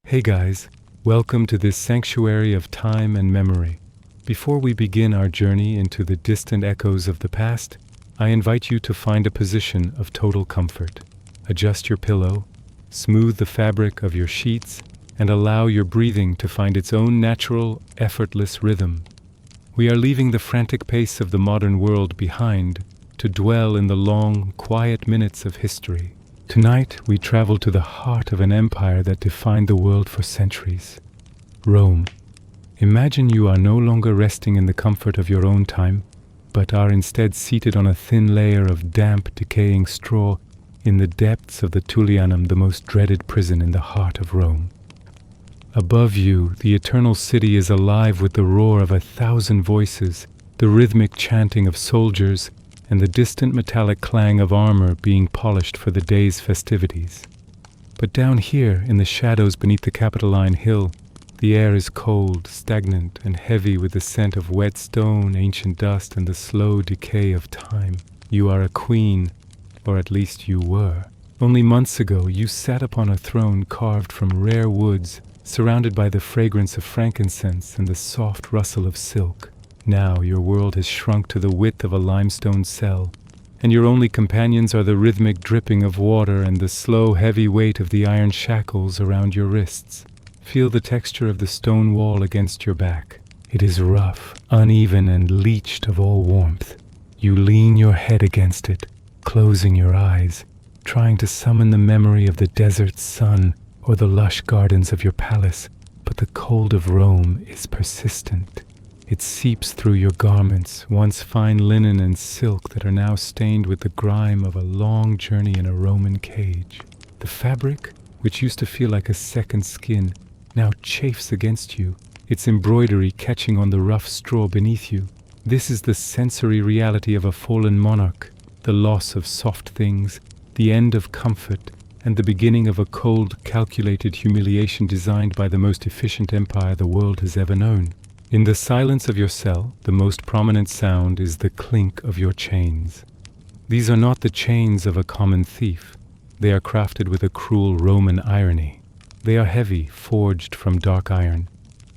Hey guys, welcome to this sanctuary of time and memory. Before we begin our journey into the distant echoes of the past, I invite you to find a position of total comfort. Adjust your pillow, smooth the fabric of your sheets, and allow your breathing to find its own natural, effortless rhythm. We are leaving the frantic pace of the modern world behind to dwell in the long, quiet minutes of history. Tonight, we travel to the heart of an empire that defined the world for centuries. Rome. Imagine you are no longer resting in the comfort of your own time, but are instead seated on a thin layer of damp, decaying straw in the depths of the Tullianum, the most dreaded prison in the heart of Rome. Above you, the eternal city is alive with the roar of 1,000 voices, the rhythmic chanting of soldiers, and the distant metallic clang of armor being polished for the day's festivities. But down here, in the shadows beneath the Capitoline Hill, the air is cold, stagnant, and heavy with the scent of wet stone, ancient dust, and the slow decay of time. You are a queen, or at least you were. Only months ago, you sat upon a throne carved from rare woods, surrounded by the fragrance of frankincense and the soft rustle of silk. Now your world has shrunk to the width of a limestone cell, and your only companions are the rhythmic dripping of water and the slow, heavy weight of the iron shackles around your wrists. Feel the texture of the stone wall against your back. It is rough, uneven, and leached of all warmth. You lean your head against it, closing your eyes, trying to summon the memory of the desert sun or the lush gardens of your palace, but the cold of Rome is persistent. It seeps through your garments, once fine linen and silk that are now stained with the grime of a long journey in a Roman cage. The fabric, which used to feel like a second skin, now chafes against you, its embroidery catching on the rough straw beneath you. This is the sensory reality of a fallen monarch, the loss of soft things, the end of comfort, and the beginning of a cold, calculated humiliation designed by the most efficient empire the world has ever known. In the silence of your cell, the most prominent sound is the clink of your chains. These are not the chains of a common thief. They are crafted with a cruel Roman irony. They are heavy, forged from dark iron,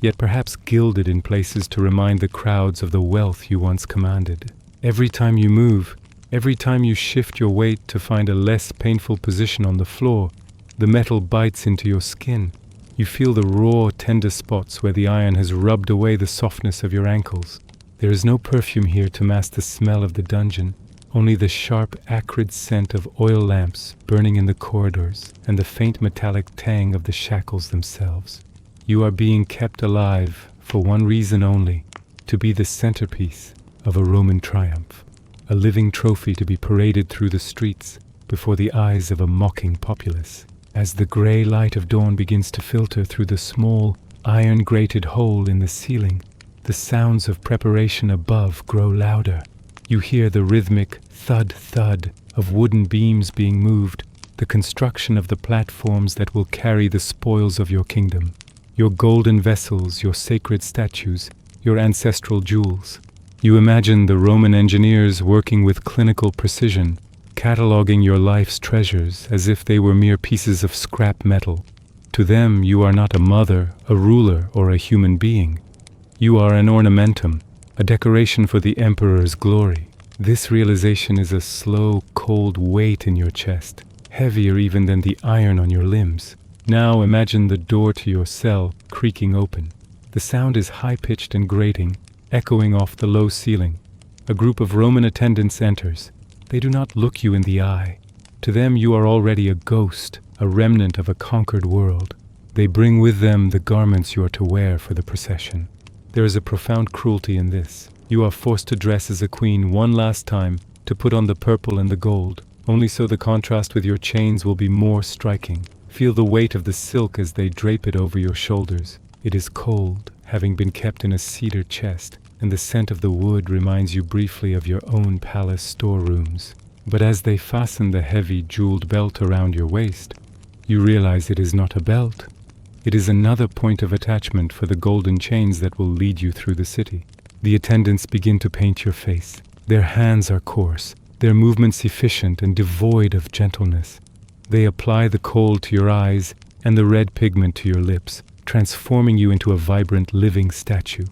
yet perhaps gilded in places to remind the crowds of the wealth you once commanded. Every time you move, every time you shift your weight to find a less painful position on the floor, the metal bites into your skin. You feel the raw, tender spots where the iron has rubbed away the softness of your ankles. There is no perfume here to mask the smell of the dungeon, only the sharp, acrid scent of oil lamps burning in the corridors and the faint metallic tang of the shackles themselves. You are being kept alive for one reason only, to be the centerpiece of a Roman triumph, a living trophy to be paraded through the streets before the eyes of a mocking populace. As the gray light of dawn begins to filter through the small, iron-grated hole in the ceiling, the sounds of preparation above grow louder. You hear the rhythmic thud-thud of wooden beams being moved, the construction of the platforms that will carry the spoils of your kingdom, your golden vessels, your sacred statues, your ancestral jewels. You imagine the Roman engineers working with clinical precision, cataloging your life's treasures as if they were mere pieces of scrap metal. To them, you are not a mother, a ruler, or a human being. You are an ornamentum, a decoration for the emperor's glory. This realization is a slow, cold weight in your chest, heavier even than the iron on your limbs. Now imagine the door to your cell creaking open. The sound is high-pitched and grating, echoing off the low ceiling. A group of Roman attendants enters. They do not look you in the eye. To them you are already a ghost, a remnant of a conquered world. They bring with them the garments you are to wear for the procession. There is a profound cruelty in this. You are forced to dress as a queen one last time, to put on the purple and the gold, only so the contrast with your chains will be more striking. Feel the weight of the silk as they drape it over your shoulders. It is cold, having been kept in a cedar chest, and the scent of the wood reminds you briefly of your own palace storerooms. But as they fasten the heavy jeweled belt around your waist, you realize it is not a belt. It is another point of attachment for the golden chains that will lead you through the city. The attendants begin to paint your face. Their hands are coarse, their movements efficient and devoid of gentleness. They apply the coal to your eyes, and the red pigment to your lips, transforming you into a vibrant living statue.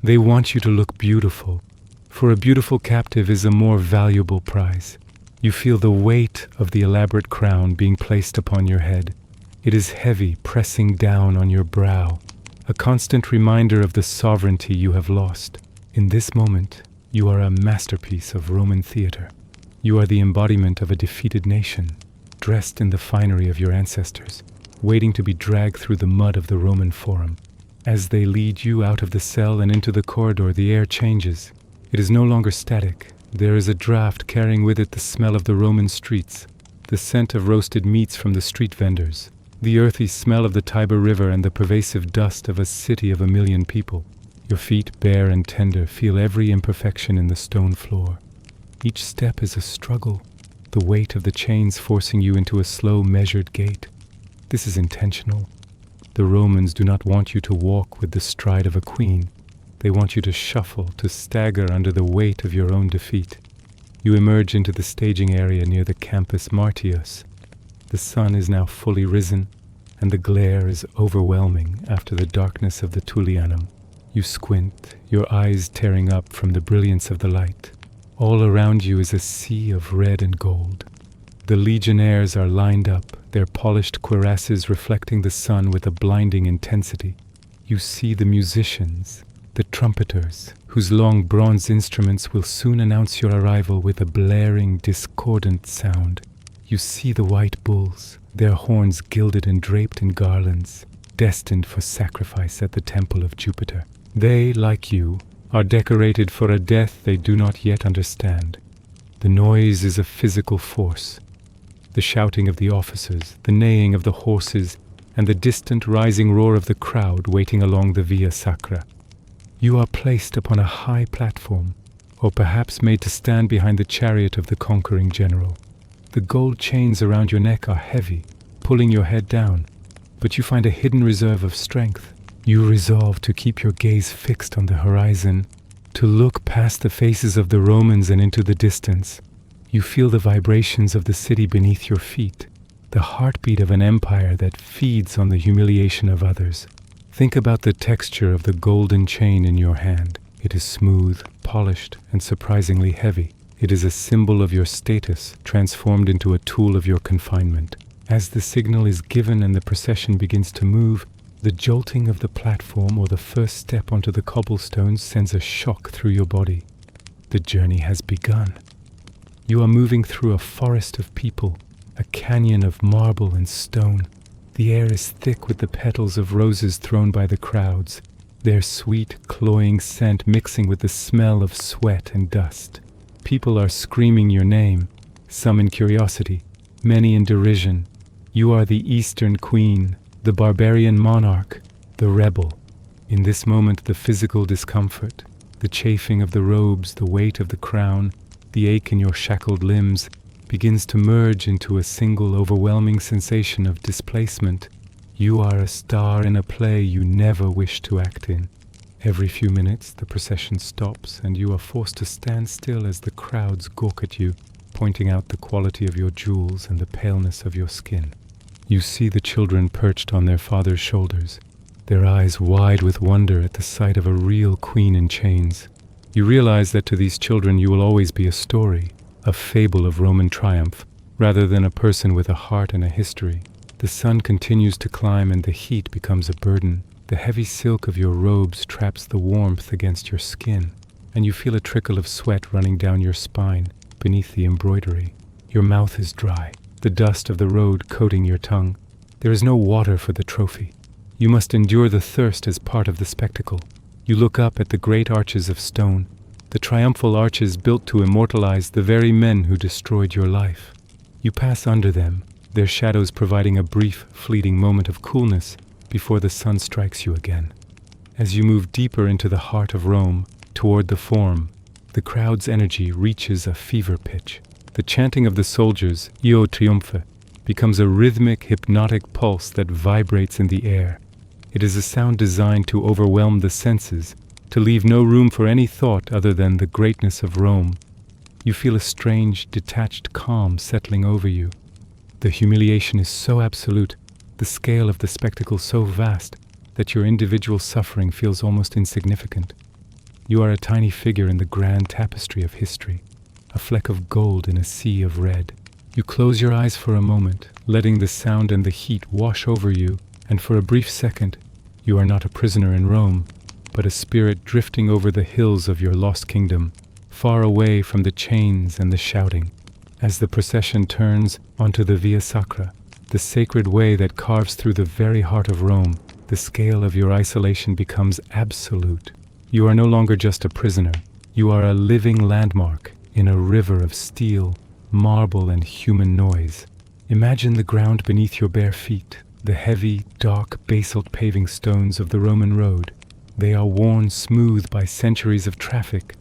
They want you to look beautiful, for a beautiful captive is a more valuable prize. You feel the weight of the elaborate crown being placed upon your head. It is heavy, pressing down on your brow, a constant reminder of the sovereignty you have lost. In this moment, you are a masterpiece of Roman theater. You are the embodiment of a defeated nation, dressed in the finery of your ancestors, waiting to be dragged through the mud of the Roman Forum. As they lead you out of the cell and into the corridor, the air changes. It is no longer static. There is a draft carrying with it the smell of the Roman streets, the scent of roasted meats from the street vendors, the earthy smell of the Tiber River, and the pervasive dust of a city of 1 million people. Your feet, bare and tender, feel every imperfection in the stone floor. Each step is a struggle, the weight of the chains forcing you into a slow, measured gait. This is intentional. The Romans do not want you to walk with the stride of a queen. They want you to shuffle, to stagger under the weight of your own defeat. You emerge into the staging area near the Campus Martius. The sun is now fully risen, and the glare is overwhelming after the darkness of the Tullianum. You squint, your eyes tearing up from the brilliance of the light. All around you is a sea of red and gold. The legionnaires are lined up, their polished cuirasses reflecting the sun with a blinding intensity. You see the musicians, the trumpeters, whose long bronze instruments will soon announce your arrival with a blaring, discordant sound. You see the white bulls, their horns gilded and draped in garlands, destined for sacrifice at the temple of Jupiter. They, like you, are decorated for a death they do not yet understand. The noise is a physical force. The shouting of the officers, the neighing of the horses, and the distant rising roar of the crowd waiting along the Via Sacra. You are placed upon a high platform, or perhaps made to stand behind the chariot of the conquering general. The gold chains around your neck are heavy, pulling your head down, but you find a hidden reserve of strength. You resolve to keep your gaze fixed on the horizon, to look past the faces of the Romans and into the distance. You feel the vibrations of the city beneath your feet, the heartbeat of an empire that feeds on the humiliation of others. Think about the texture of the golden chain in your hand. It is smooth, polished, and surprisingly heavy. It is a symbol of your status, transformed into a tool of your confinement. As the signal is given and the procession begins to move, the jolting of the platform or the first step onto the cobblestones sends a shock through your body. The journey has begun. You are moving through a forest of people, a canyon of marble and stone. The air is thick with the petals of roses thrown by the crowds, their sweet, cloying scent mixing with the smell of sweat and dust. People are screaming your name, some in curiosity, many in derision. You are the Eastern Queen, the barbarian monarch, the rebel. In this moment, the physical discomfort, the chafing of the robes, the weight of the crown, the ache in your shackled limbs, begins to merge into a single overwhelming sensation of displacement. You are a star in a play you never wished to act in. Every few minutes, the procession stops, and you are forced to stand still as the crowds gawk at you, pointing out the quality of your jewels and the paleness of your skin. You see the children perched on their father's shoulders, their eyes wide with wonder at the sight of a real queen in chains. You realize that to these children you will always be a story, a fable of Roman triumph, rather than a person with a heart and a history. The sun continues to climb and the heat becomes a burden. The heavy silk of your robes traps the warmth against your skin, and you feel a trickle of sweat running down your spine beneath the embroidery. Your mouth is dry, the dust of the road coating your tongue. There is no water for the trophy. You must endure the thirst as part of the spectacle. You look up at the great arches of stone, the triumphal arches built to immortalize the very men who destroyed your life. You pass under them, their shadows providing a brief, fleeting moment of coolness before the sun strikes you again. As you move deeper into the heart of Rome, toward the Forum, the crowd's energy reaches a fever pitch. The chanting of the soldiers, Io Triumphe, becomes a rhythmic, hypnotic pulse that vibrates in the air. It is a sound designed to overwhelm the senses, to leave no room for any thought other than the greatness of Rome. You feel a strange, detached calm settling over you. The humiliation is so absolute, the the scale of the spectacle so vast that your individual suffering feels almost insignificant. You are a tiny figure in the grand tapestry of history, a fleck of gold in a sea of red. You close your eyes for a moment, letting the sound and the heat wash over you, and for a brief second, you are not a prisoner in Rome, but a spirit drifting over the hills of your lost kingdom, far away from the chains and the shouting. As the procession turns onto the Via Sacra, the sacred way that carves through the very heart of Rome, the scale of your isolation becomes absolute. You are no longer just a prisoner. You are a living landmark in a river of steel, marble, and human noise. Imagine the ground beneath your bare feet, the heavy, dark basalt paving stones of the Roman road. They are worn smooth by centuries of traffic,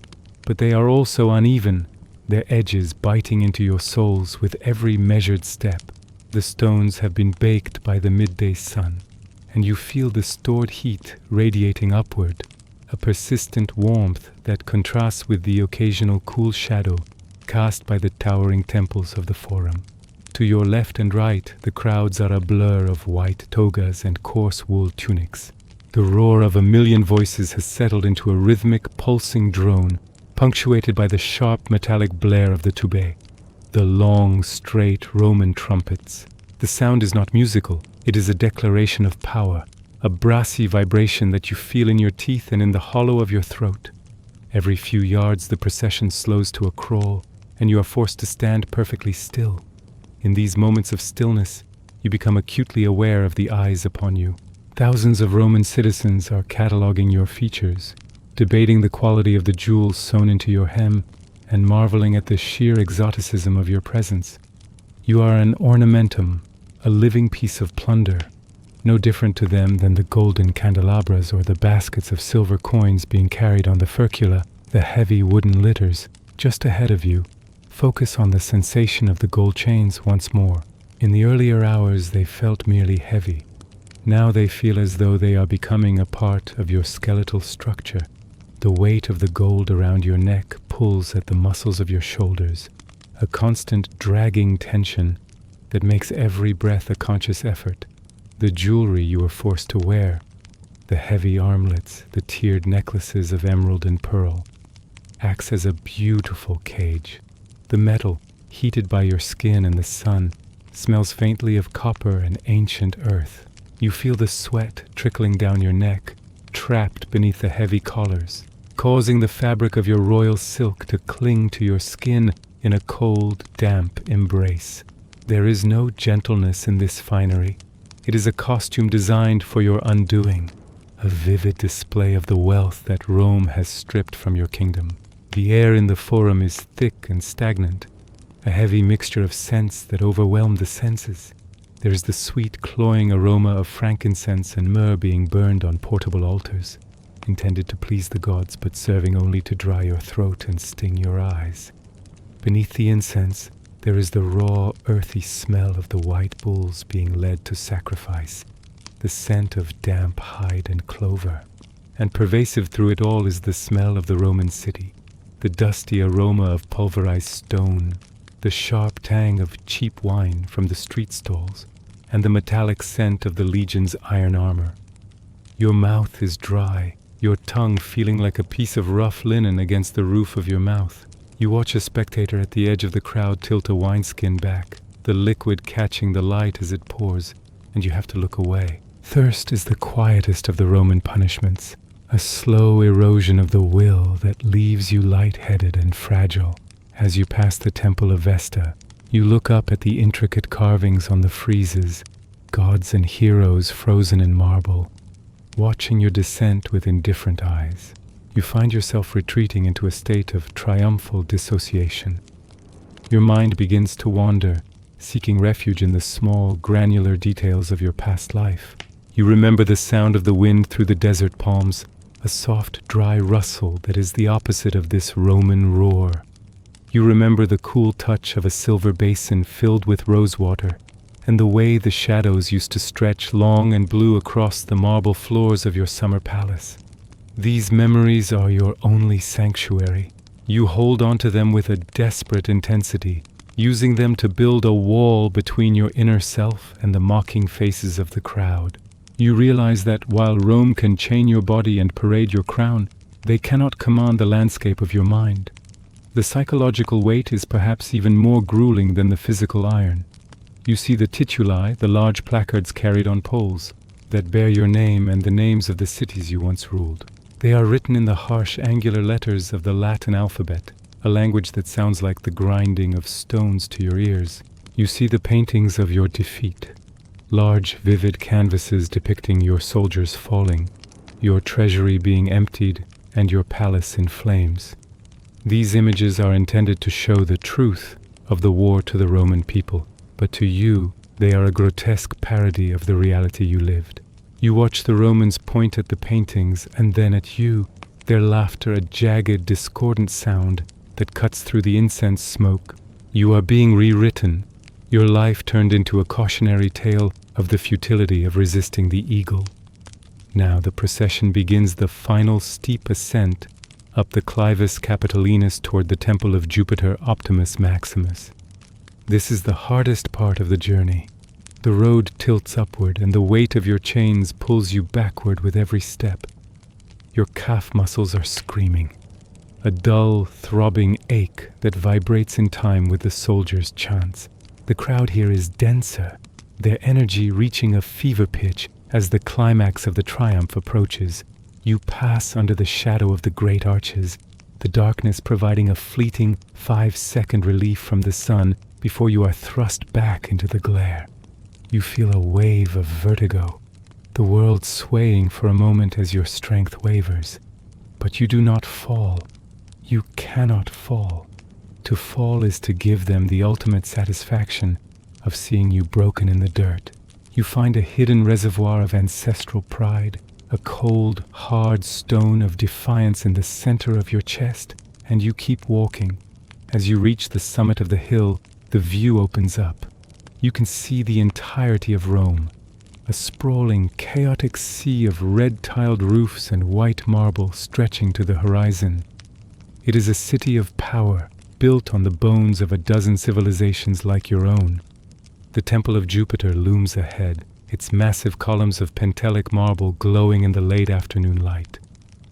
but they are also uneven, their edges biting into your soles with every measured step. The stones have been baked by the midday sun, and you feel the stored heat radiating upward, a persistent warmth that contrasts with the occasional cool shadow cast by the towering temples of the Forum. To your left and right, the crowds are a blur of white togas and coarse wool tunics. The roar of a million voices has settled into a rhythmic, pulsing drone, punctuated by the sharp metallic blare of the tube, the long, straight Roman trumpets. The sound is not musical, it is a declaration of power, a brassy vibration that you feel in your teeth and in the hollow of your throat. Every few yards the procession slows to a crawl, and you are forced to stand perfectly still. In these moments of stillness, you become acutely aware of the eyes upon you. Thousands of Roman citizens are cataloging your features, debating the quality of the jewels sewn into your hem, and marveling at the sheer exoticism of your presence. You are an ornamentum, a living piece of plunder, no different to them than the golden candelabras or the baskets of silver coins being carried on the furcula, the heavy wooden litters. Just ahead of you, focus on the sensation of the gold chains once more. In the earlier hours they felt merely heavy. Now they feel as though they are becoming a part of your skeletal structure. The weight of the gold around your neck pulls at the muscles of your shoulders, a constant dragging tension that makes every breath a conscious effort. The jewelry you are forced to wear, the heavy armlets, the tiered necklaces of emerald and pearl, acts as a beautiful cage. The metal, heated by your skin and the sun, smells faintly of copper and ancient earth. You feel the sweat trickling down your neck, trapped beneath the heavy collars, causing the fabric of your royal silk to cling to your skin in a cold, damp embrace. There is no gentleness in this finery. It is a costume designed for your undoing, a vivid display of the wealth that Rome has stripped from your kingdom. The air in the Forum is thick and stagnant, a heavy mixture of scents that overwhelm the senses. There is the sweet, cloying aroma of frankincense and myrrh being burned on portable altars, intended to please the gods but serving only to dry your throat and sting your eyes. Beneath the incense, there is the raw, earthy smell of the white bulls being led to sacrifice, the scent of damp hide and clover. And pervasive through it all is the smell of the Roman city, the dusty aroma of pulverized stone, the sharp tang of cheap wine from the street stalls, and the metallic scent of the legion's iron armor. Your mouth is dry, your tongue feeling like a piece of rough linen against the roof of your mouth. You watch a spectator at the edge of the crowd tilt a wineskin back, the liquid catching the light as it pours, and you have to look away. Thirst is the quietest of the Roman punishments, a slow erosion of the will that leaves you lightheaded and fragile. As you pass the Temple of Vesta, you look up at the intricate carvings on the friezes, gods and heroes frozen in marble, watching your descent with indifferent eyes. You find yourself retreating into a state of triumphal dissociation. Your mind begins to wander, seeking refuge in the small, granular details of your past life. You remember the sound of the wind through the desert palms, a soft, dry rustle that is the opposite of this Roman roar. You remember the cool touch of a silver basin filled with rosewater, and the way the shadows used to stretch long and blue across the marble floors of your summer palace. These memories are your only sanctuary. You hold on to them with a desperate intensity, using them to build a wall between your inner self and the mocking faces of the crowd. You realize that while Rome can chain your body and parade your crown, they cannot command the landscape of your mind. The psychological weight is perhaps even more grueling than the physical iron. You see the tituli, the large placards carried on poles, that bear your name and the names of the cities you once ruled. They are written in the harsh angular letters of the Latin alphabet, a language that sounds like the grinding of stones to your ears. You see the paintings of your defeat, large, vivid canvases depicting your soldiers falling, your treasury being emptied, and your palace in flames. These images are intended to show the truth of the war to the Roman people, but to you, they are a grotesque parody of the reality you lived. You watch the Romans point at the paintings and then at you, their laughter a jagged, discordant sound that cuts through the incense smoke. You are being rewritten, your life turned into a cautionary tale of the futility of resisting the eagle. Now the procession begins the final steep ascent up the Clivus Capitolinus toward the temple of Jupiter Optimus Maximus. This is the hardest part of the journey. The road tilts upward and the weight of your chains pulls you backward with every step. Your calf muscles are screaming, a dull, throbbing ache that vibrates in time with the soldiers' chants. The crowd here is denser, their energy reaching a fever pitch as the climax of the triumph approaches. You pass under the shadow of the great arches, the darkness providing a fleeting 5-second relief from the sun before you are thrust back into the glare. You feel a wave of vertigo, the world swaying for a moment as your strength wavers. But you do not fall. You cannot fall. To fall is to give them the ultimate satisfaction of seeing you broken in the dirt. You find a hidden reservoir of ancestral pride, a cold, hard stone of defiance in the center of your chest, and you keep walking. As you reach the summit of the hill, the view opens up. You can see the entirety of Rome, a sprawling, chaotic sea of red-tiled roofs and white marble stretching to the horizon. It is a city of power, built on the bones of a dozen civilizations like your own. The Temple of Jupiter looms ahead, its massive columns of Pentelic marble glowing in the late afternoon light.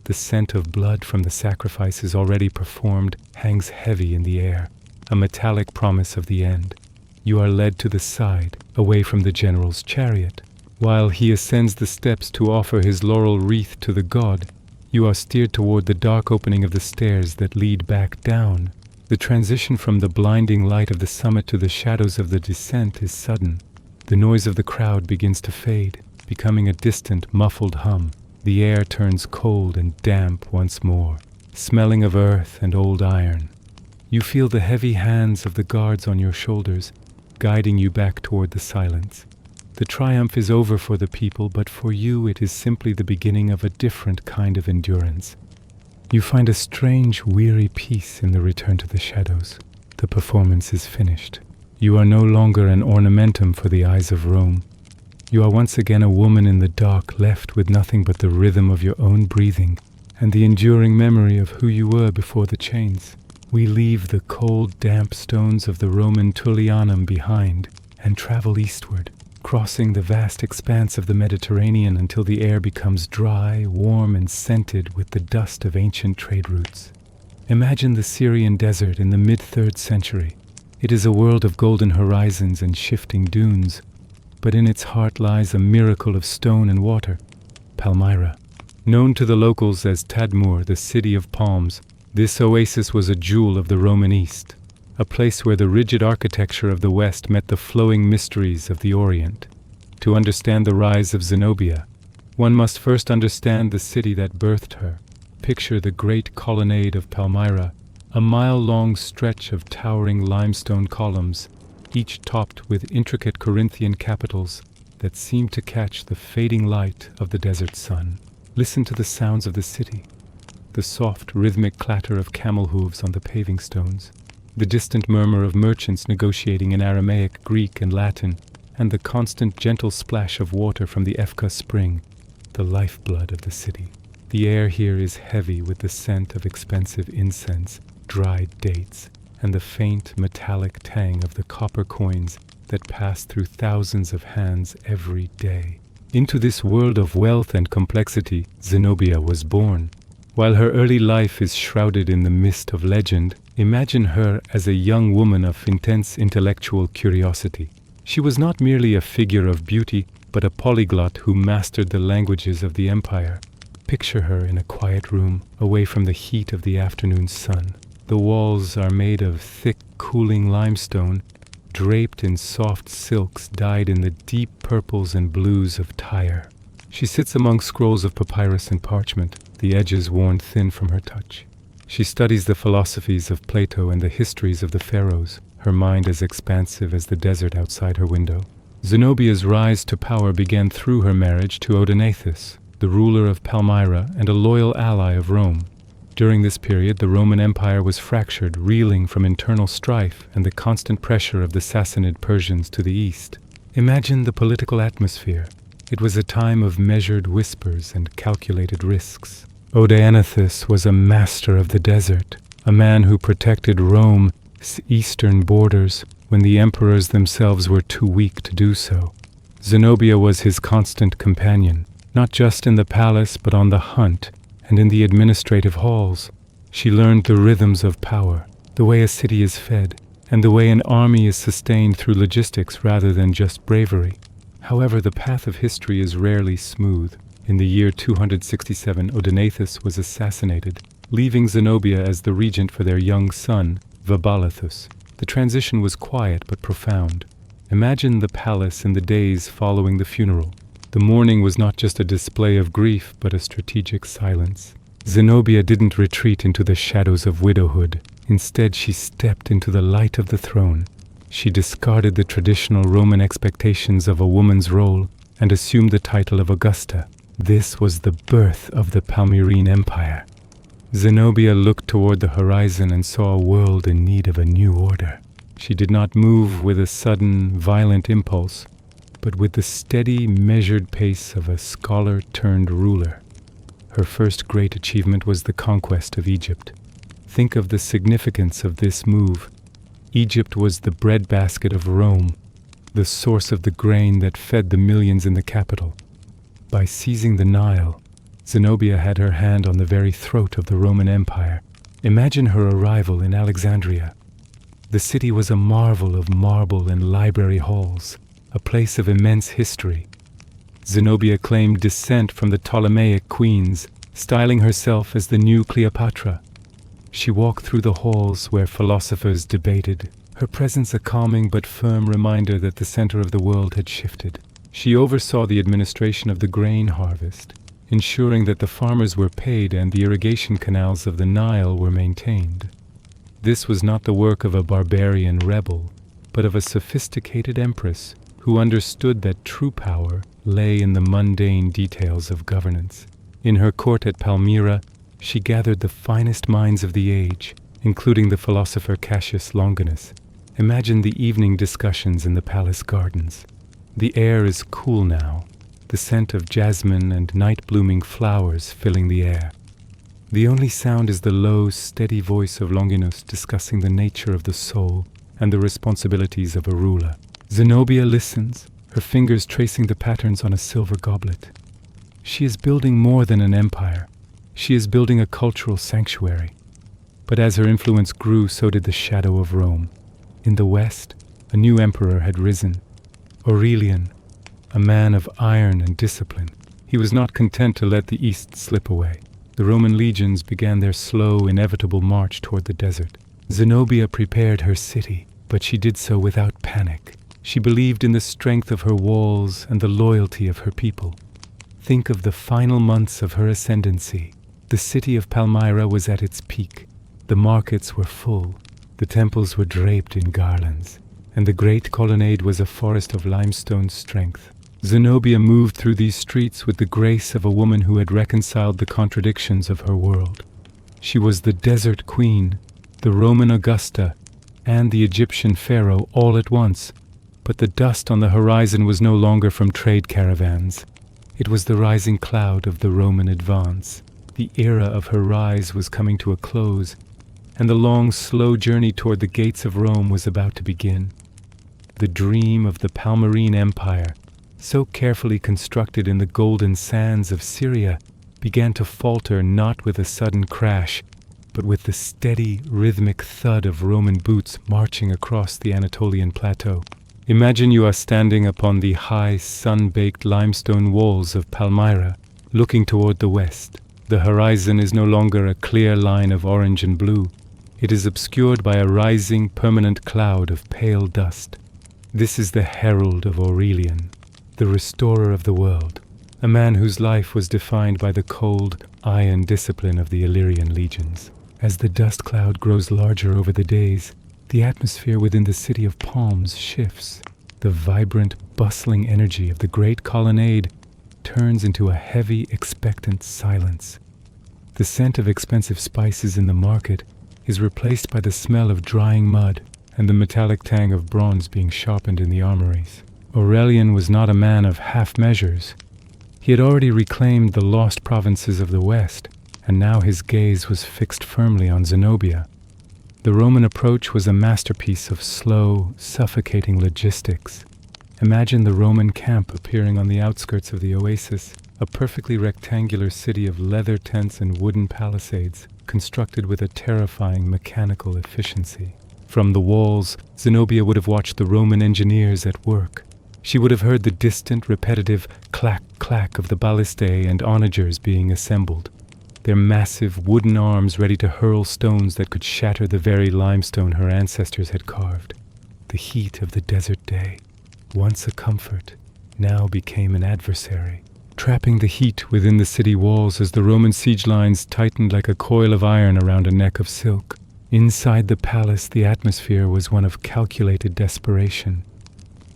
The scent of blood from the sacrifices already performed hangs heavy in the air, a metallic promise of the end. You are led to the side, away from the general's chariot. While he ascends the steps to offer his laurel wreath to the god, you are steered toward the dark opening of the stairs that lead back down. The transition from the blinding light of the summit to the shadows of the descent is sudden. The noise of the crowd begins to fade, becoming a distant, muffled hum. The air turns cold and damp once more, smelling of earth and old iron. You feel the heavy hands of the guards on your shoulders, guiding you back toward the silence. The triumph is over for the people, but for you it is simply the beginning of a different kind of endurance. You find a strange, weary peace in the return to the shadows. The performance is finished. You are no longer an ornamentum for the eyes of Rome. You are once again a woman in the dark, left with nothing but the rhythm of your own breathing and the enduring memory of who you were before the chains. We leave the cold, damp stones of the Roman Tullianum behind and travel eastward, crossing the vast expanse of the Mediterranean until the air becomes dry, warm, and scented with the dust of ancient trade routes. Imagine the Syrian desert in the mid-3rd century. It is a world of golden horizons and shifting dunes, but in its heart lies a miracle of stone and water, Palmyra. Known to the locals as Tadmur, the city of palms, this oasis was a jewel of the Roman East, a place where the rigid architecture of the West met the flowing mysteries of the Orient. To understand the rise of Zenobia, one must first understand the city that birthed her. Picture the great colonnade of Palmyra, a mile-long stretch of towering limestone columns, each topped with intricate Corinthian capitals that seem to catch the fading light of the desert sun. Listen to the sounds of the city, the soft, rhythmic clatter of camel hooves on the paving stones, the distant murmur of merchants negotiating in Aramaic, Greek, and Latin, and the constant gentle splash of water from the Efka spring, the lifeblood of the city. The air here is heavy with the scent of expensive incense, dried dates, and the faint metallic tang of the copper coins that pass through thousands of hands every day. Into this world of wealth and complexity, Zenobia was born. While her early life is shrouded in the mist of legend, imagine her as a young woman of intense intellectual curiosity. She was not merely a figure of beauty, but a polyglot who mastered the languages of the empire. Picture her in a quiet room, away from the heat of the afternoon sun. The walls are made of thick, cooling limestone, draped in soft silks dyed in the deep purples and blues of Tyre. She sits among scrolls of papyrus and parchment, the edges worn thin from her touch. She studies the philosophies of Plato and the histories of the pharaohs, her mind as expansive as the desert outside her window. Zenobia's rise to power began through her marriage to Odaenathus, the ruler of Palmyra and a loyal ally of Rome. During this period, the Roman Empire was fractured, reeling from internal strife and the constant pressure of the Sassanid Persians to the east. Imagine the political atmosphere. It was a time of measured whispers and calculated risks. Odaenathus was a master of the desert, a man who protected Rome's eastern borders when the emperors themselves were too weak to do so. Zenobia was his constant companion, not just in the palace but on the hunt and in the administrative halls. She learned the rhythms of power, the way a city is fed, and the way an army is sustained through logistics rather than just bravery. However, the path of history is rarely smooth. In the year 267, Odaenathus was assassinated, leaving Zenobia as the regent for their young son, Vabalithus. The transition was quiet but profound. Imagine the palace in the days following the funeral. The mourning was not just a display of grief, but a strategic silence. Zenobia didn't retreat into the shadows of widowhood. Instead, she stepped into the light of the throne. She discarded the traditional Roman expectations of a woman's role and assumed the title of Augusta. This was the birth of the Palmyrene Empire. Zenobia looked toward the horizon and saw a world in need of a new order. She did not move with a sudden, violent impulse, but with the steady, measured pace of a scholar-turned-ruler. Her first great achievement was the conquest of Egypt. Think of the significance of this move. Egypt was the breadbasket of Rome, the source of the grain that fed the millions in the capital. By seizing the Nile, Zenobia had her hand on the very throat of the Roman Empire. Imagine her arrival in Alexandria. The city was a marvel of marble and library halls, a place of immense history. Zenobia claimed descent from the Ptolemaic queens, styling herself as the new Cleopatra. She walked through the halls where philosophers debated, her presence a calming but firm reminder that the center of the world had shifted. She oversaw the administration of the grain harvest, ensuring that the farmers were paid and the irrigation canals of the Nile were maintained. This was not the work of a barbarian rebel, but of a sophisticated empress who understood that true power lay in the mundane details of governance. In her court at Palmyra, she gathered the finest minds of the age, including the philosopher Cassius Longinus. Imagine the evening discussions in the palace gardens. The air is cool now, the scent of jasmine and night-blooming flowers filling the air. The only sound is the low, steady voice of Longinus discussing the nature of the soul and the responsibilities of a ruler. Zenobia listens, her fingers tracing the patterns on a silver goblet. She is building more than an empire. She is building a cultural sanctuary. But as her influence grew, so did the shadow of Rome. In the west, a new emperor had risen, Aurelian, a man of iron and discipline. He was not content to let the east slip away. The Roman legions began their slow, inevitable march toward the desert. Zenobia prepared her city, but she did so without panic. She believed in the strength of her walls and the loyalty of her people. Think of the final months of her ascendancy. The city of Palmyra was at its peak. The markets were full. The temples were draped in garlands, and the great colonnade was a forest of limestone strength. Zenobia moved through these streets with the grace of a woman who had reconciled the contradictions of her world. She was the desert queen, the Roman Augusta, and the Egyptian pharaoh all at once. But the dust on the horizon was no longer from trade caravans. It was the rising cloud of the Roman advance. The era of her rise was coming to a close, and the long, slow journey toward the gates of Rome was about to begin. The dream of the Palmyrene Empire, so carefully constructed in the golden sands of Syria, began to falter not with a sudden crash, but with the steady, rhythmic thud of Roman boots marching across the Anatolian plateau. Imagine you are standing upon the high, sun-baked limestone walls of Palmyra, looking toward the west. The horizon is no longer a clear line of orange and blue. It is obscured by a rising, permanent cloud of pale dust. This is the herald of Aurelian, the restorer of the world, a man whose life was defined by the cold, iron discipline of the Illyrian legions. As the dust cloud grows larger over the days, the atmosphere within the city of palms shifts. The vibrant, bustling energy of the great colonnade turns into a heavy, expectant silence. The scent of expensive spices in the market is replaced by the smell of drying mud and the metallic tang of bronze being sharpened in the armories. Aurelian was not a man of half measures. He had already reclaimed the lost provinces of the west, and now his gaze was fixed firmly on Zenobia. The Roman approach was a masterpiece of slow, suffocating logistics. Imagine the Roman camp appearing on the outskirts of the oasis, a perfectly rectangular city of leather tents and wooden palisades, constructed with a terrifying mechanical efficiency. From the walls, Zenobia would have watched the Roman engineers at work. She would have heard the distant, repetitive clack-clack of the ballistae and onagers being assembled, their massive wooden arms ready to hurl stones that could shatter the very limestone her ancestors had carved. The heat of the desert day, once a comfort, now became an adversary, trapping the heat within the city walls as the Roman siege lines tightened like a coil of iron around a neck of silk. Inside the palace, the atmosphere was one of calculated desperation.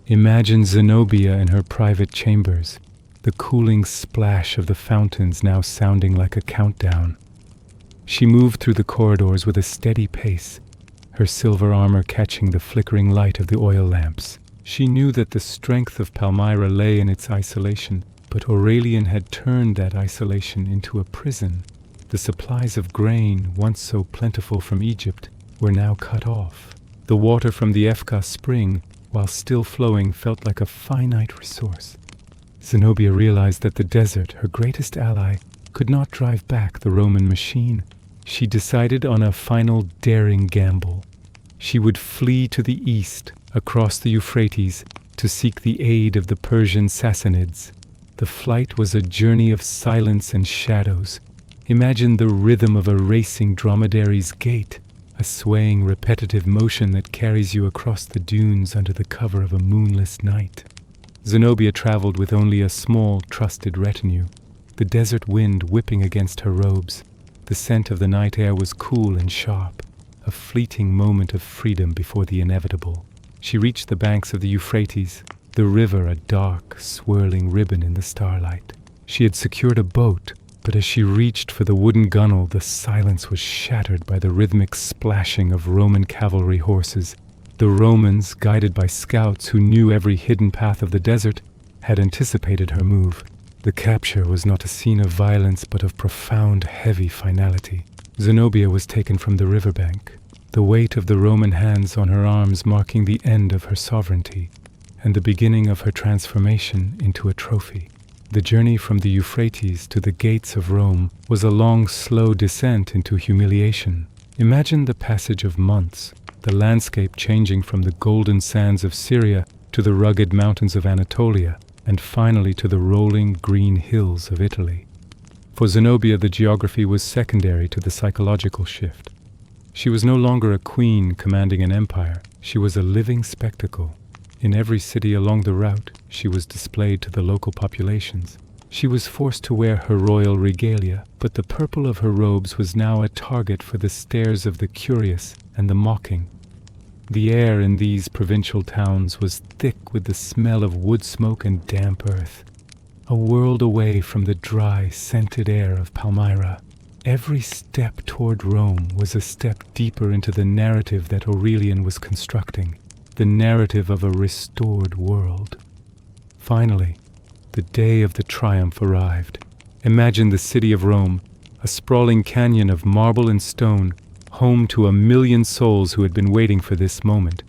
Imagine Zenobia in her private chambers, the cooling splash of the fountains now sounding like a countdown. She moved through the corridors with a steady pace, her silver armor catching the flickering light of the oil lamps. She knew that the strength of Palmyra lay in its isolation, but Aurelian had turned that isolation into a prison. The supplies of grain, once so plentiful from Egypt, were now cut off. The water from the Efka spring, while still flowing, felt like a finite resource. Zenobia realized that the desert, her greatest ally, could not drive back the Roman machine. She decided on a final daring gamble. She would flee to the east, across the Euphrates, to seek the aid of the Persian Sassanids. The flight was a journey of silence and shadows. Imagine the rhythm of a racing dromedary's gait, a swaying, repetitive motion that carries you across the dunes under the cover of a moonless night. Zenobia traveled with only a small, trusted retinue, the desert wind whipping against her robes. The scent of the night air was cool and sharp, a fleeting moment of freedom before the inevitable. She reached the banks of the Euphrates, the river a dark, swirling ribbon in the starlight. She had secured a boat, but as she reached for the wooden gunwale, the silence was shattered by the rhythmic splashing of Roman cavalry horses. The Romans, guided by scouts who knew every hidden path of the desert, had anticipated her move. The capture was not a scene of violence, but of profound, heavy finality. Zenobia was taken from the riverbank, the weight of the Roman hands on her arms marking the end of her sovereignty, and the beginning of her transformation into a trophy. The journey from the Euphrates to the gates of Rome was a long, slow descent into humiliation. Imagine the passage of months, the landscape changing from the golden sands of Syria to the rugged mountains of Anatolia, and finally to the rolling green hills of Italy. For Zenobia, the geography was secondary to the psychological shift. She was no longer a queen commanding an empire. She was a living spectacle. In every city along the route, she was displayed to the local populations. She was forced to wear her royal regalia, but the purple of her robes was now a target for the stares of the curious and the mocking. The air in these provincial towns was thick with the smell of wood smoke and damp earth, a world away from the dry, scented air of Palmyra. Every step toward Rome was a step deeper into the narrative that Aurelian was constructing, the narrative of a restored world. Finally, the day of the triumph arrived. Imagine the city of Rome, a sprawling canyon of marble and stone, home to 1,000,000 souls who had been waiting for this moment.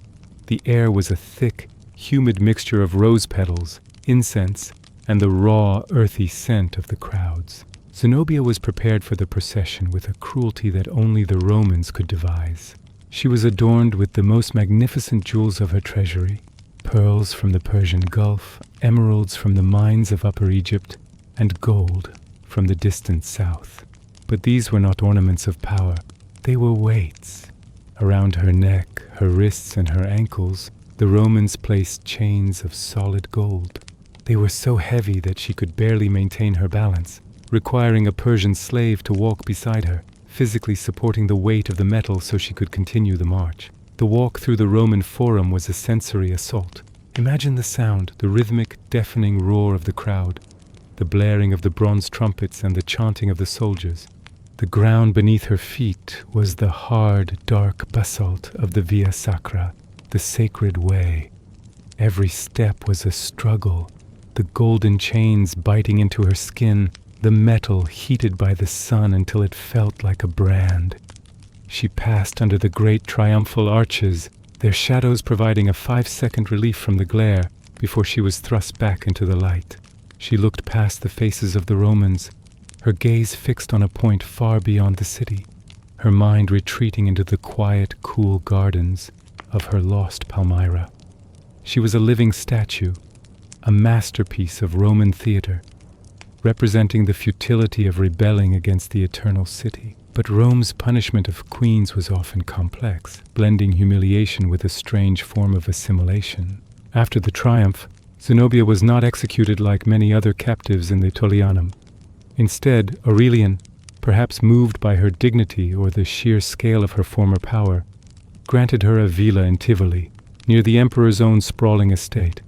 The air was a thick, humid mixture of rose petals, incense, and the raw, earthy scent of the crowds. Zenobia was prepared for the procession with a cruelty that only the Romans could devise. She was adorned with the most magnificent jewels of her treasury, pearls from the Persian Gulf, emeralds from the mines of Upper Egypt, and gold from the distant south. But these were not ornaments of power, they were weights. Around her neck, her wrists, and her ankles, the Romans placed chains of solid gold. They were so heavy that she could barely maintain her balance, requiring a Persian slave to walk beside her, physically supporting the weight of the metal so she could continue the march. The walk through the Roman Forum was a sensory assault. Imagine the sound, the rhythmic, deafening roar of the crowd, the blaring of the bronze trumpets and the chanting of the soldiers. The ground beneath her feet was the hard, dark basalt of the Via Sacra, the sacred way. Every step was a struggle, the golden chains biting into her skin, the metal heated by the sun until it felt like a brand. She passed under the great triumphal arches, their shadows providing a 5-second relief from the glare before she was thrust back into the light. She looked past the faces of the Romans, her gaze fixed on a point far beyond the city, her mind retreating into the quiet, cool gardens of her lost Palmyra. She was a living statue, a masterpiece of Roman theater, representing the futility of rebelling against the eternal city. But Rome's punishment of queens was often complex, blending humiliation with a strange form of assimilation. After the triumph, Zenobia was not executed like many other captives in the Tullianum. Instead, Aurelian, perhaps moved by her dignity or the sheer scale of her former power, granted her a villa in Tivoli, near the emperor's own sprawling estate.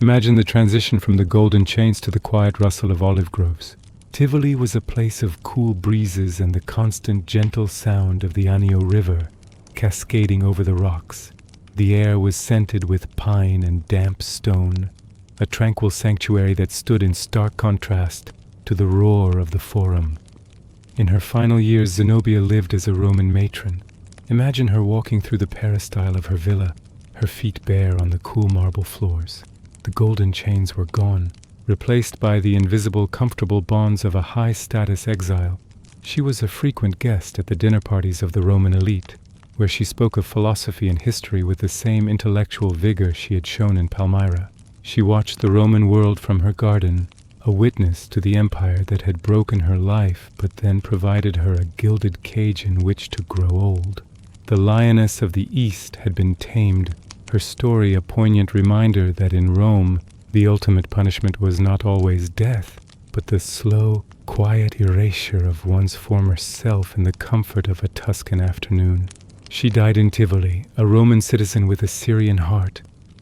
Imagine the transition from the golden chains to the quiet rustle of olive groves. Tivoli was a place of cool breezes and the constant gentle sound of the Anio River cascading over the rocks. The air was scented with pine and damp stone, a tranquil sanctuary that stood in stark contrast to the roar of the Forum. In her final years, Zenobia lived as a Roman matron. Imagine her walking through the peristyle of her villa, her feet bare on the cool marble floors. The golden chains were gone, replaced by the invisible, comfortable bonds of a high-status exile. She was a frequent guest at the dinner parties of the Roman elite, where she spoke of philosophy and history with the same intellectual vigor she had shown in Palmyra. She watched the Roman world from her garden, a witness to the empire that had broken her life but then provided her a gilded cage in which to grow old. The lioness of the East had been tamed, her story a poignant reminder that in Rome, the ultimate punishment was not always death, but the slow, quiet erasure of one's former self in the comfort of a Tuscan afternoon. She died in Tivoli, a Roman citizen with a Syrian heart,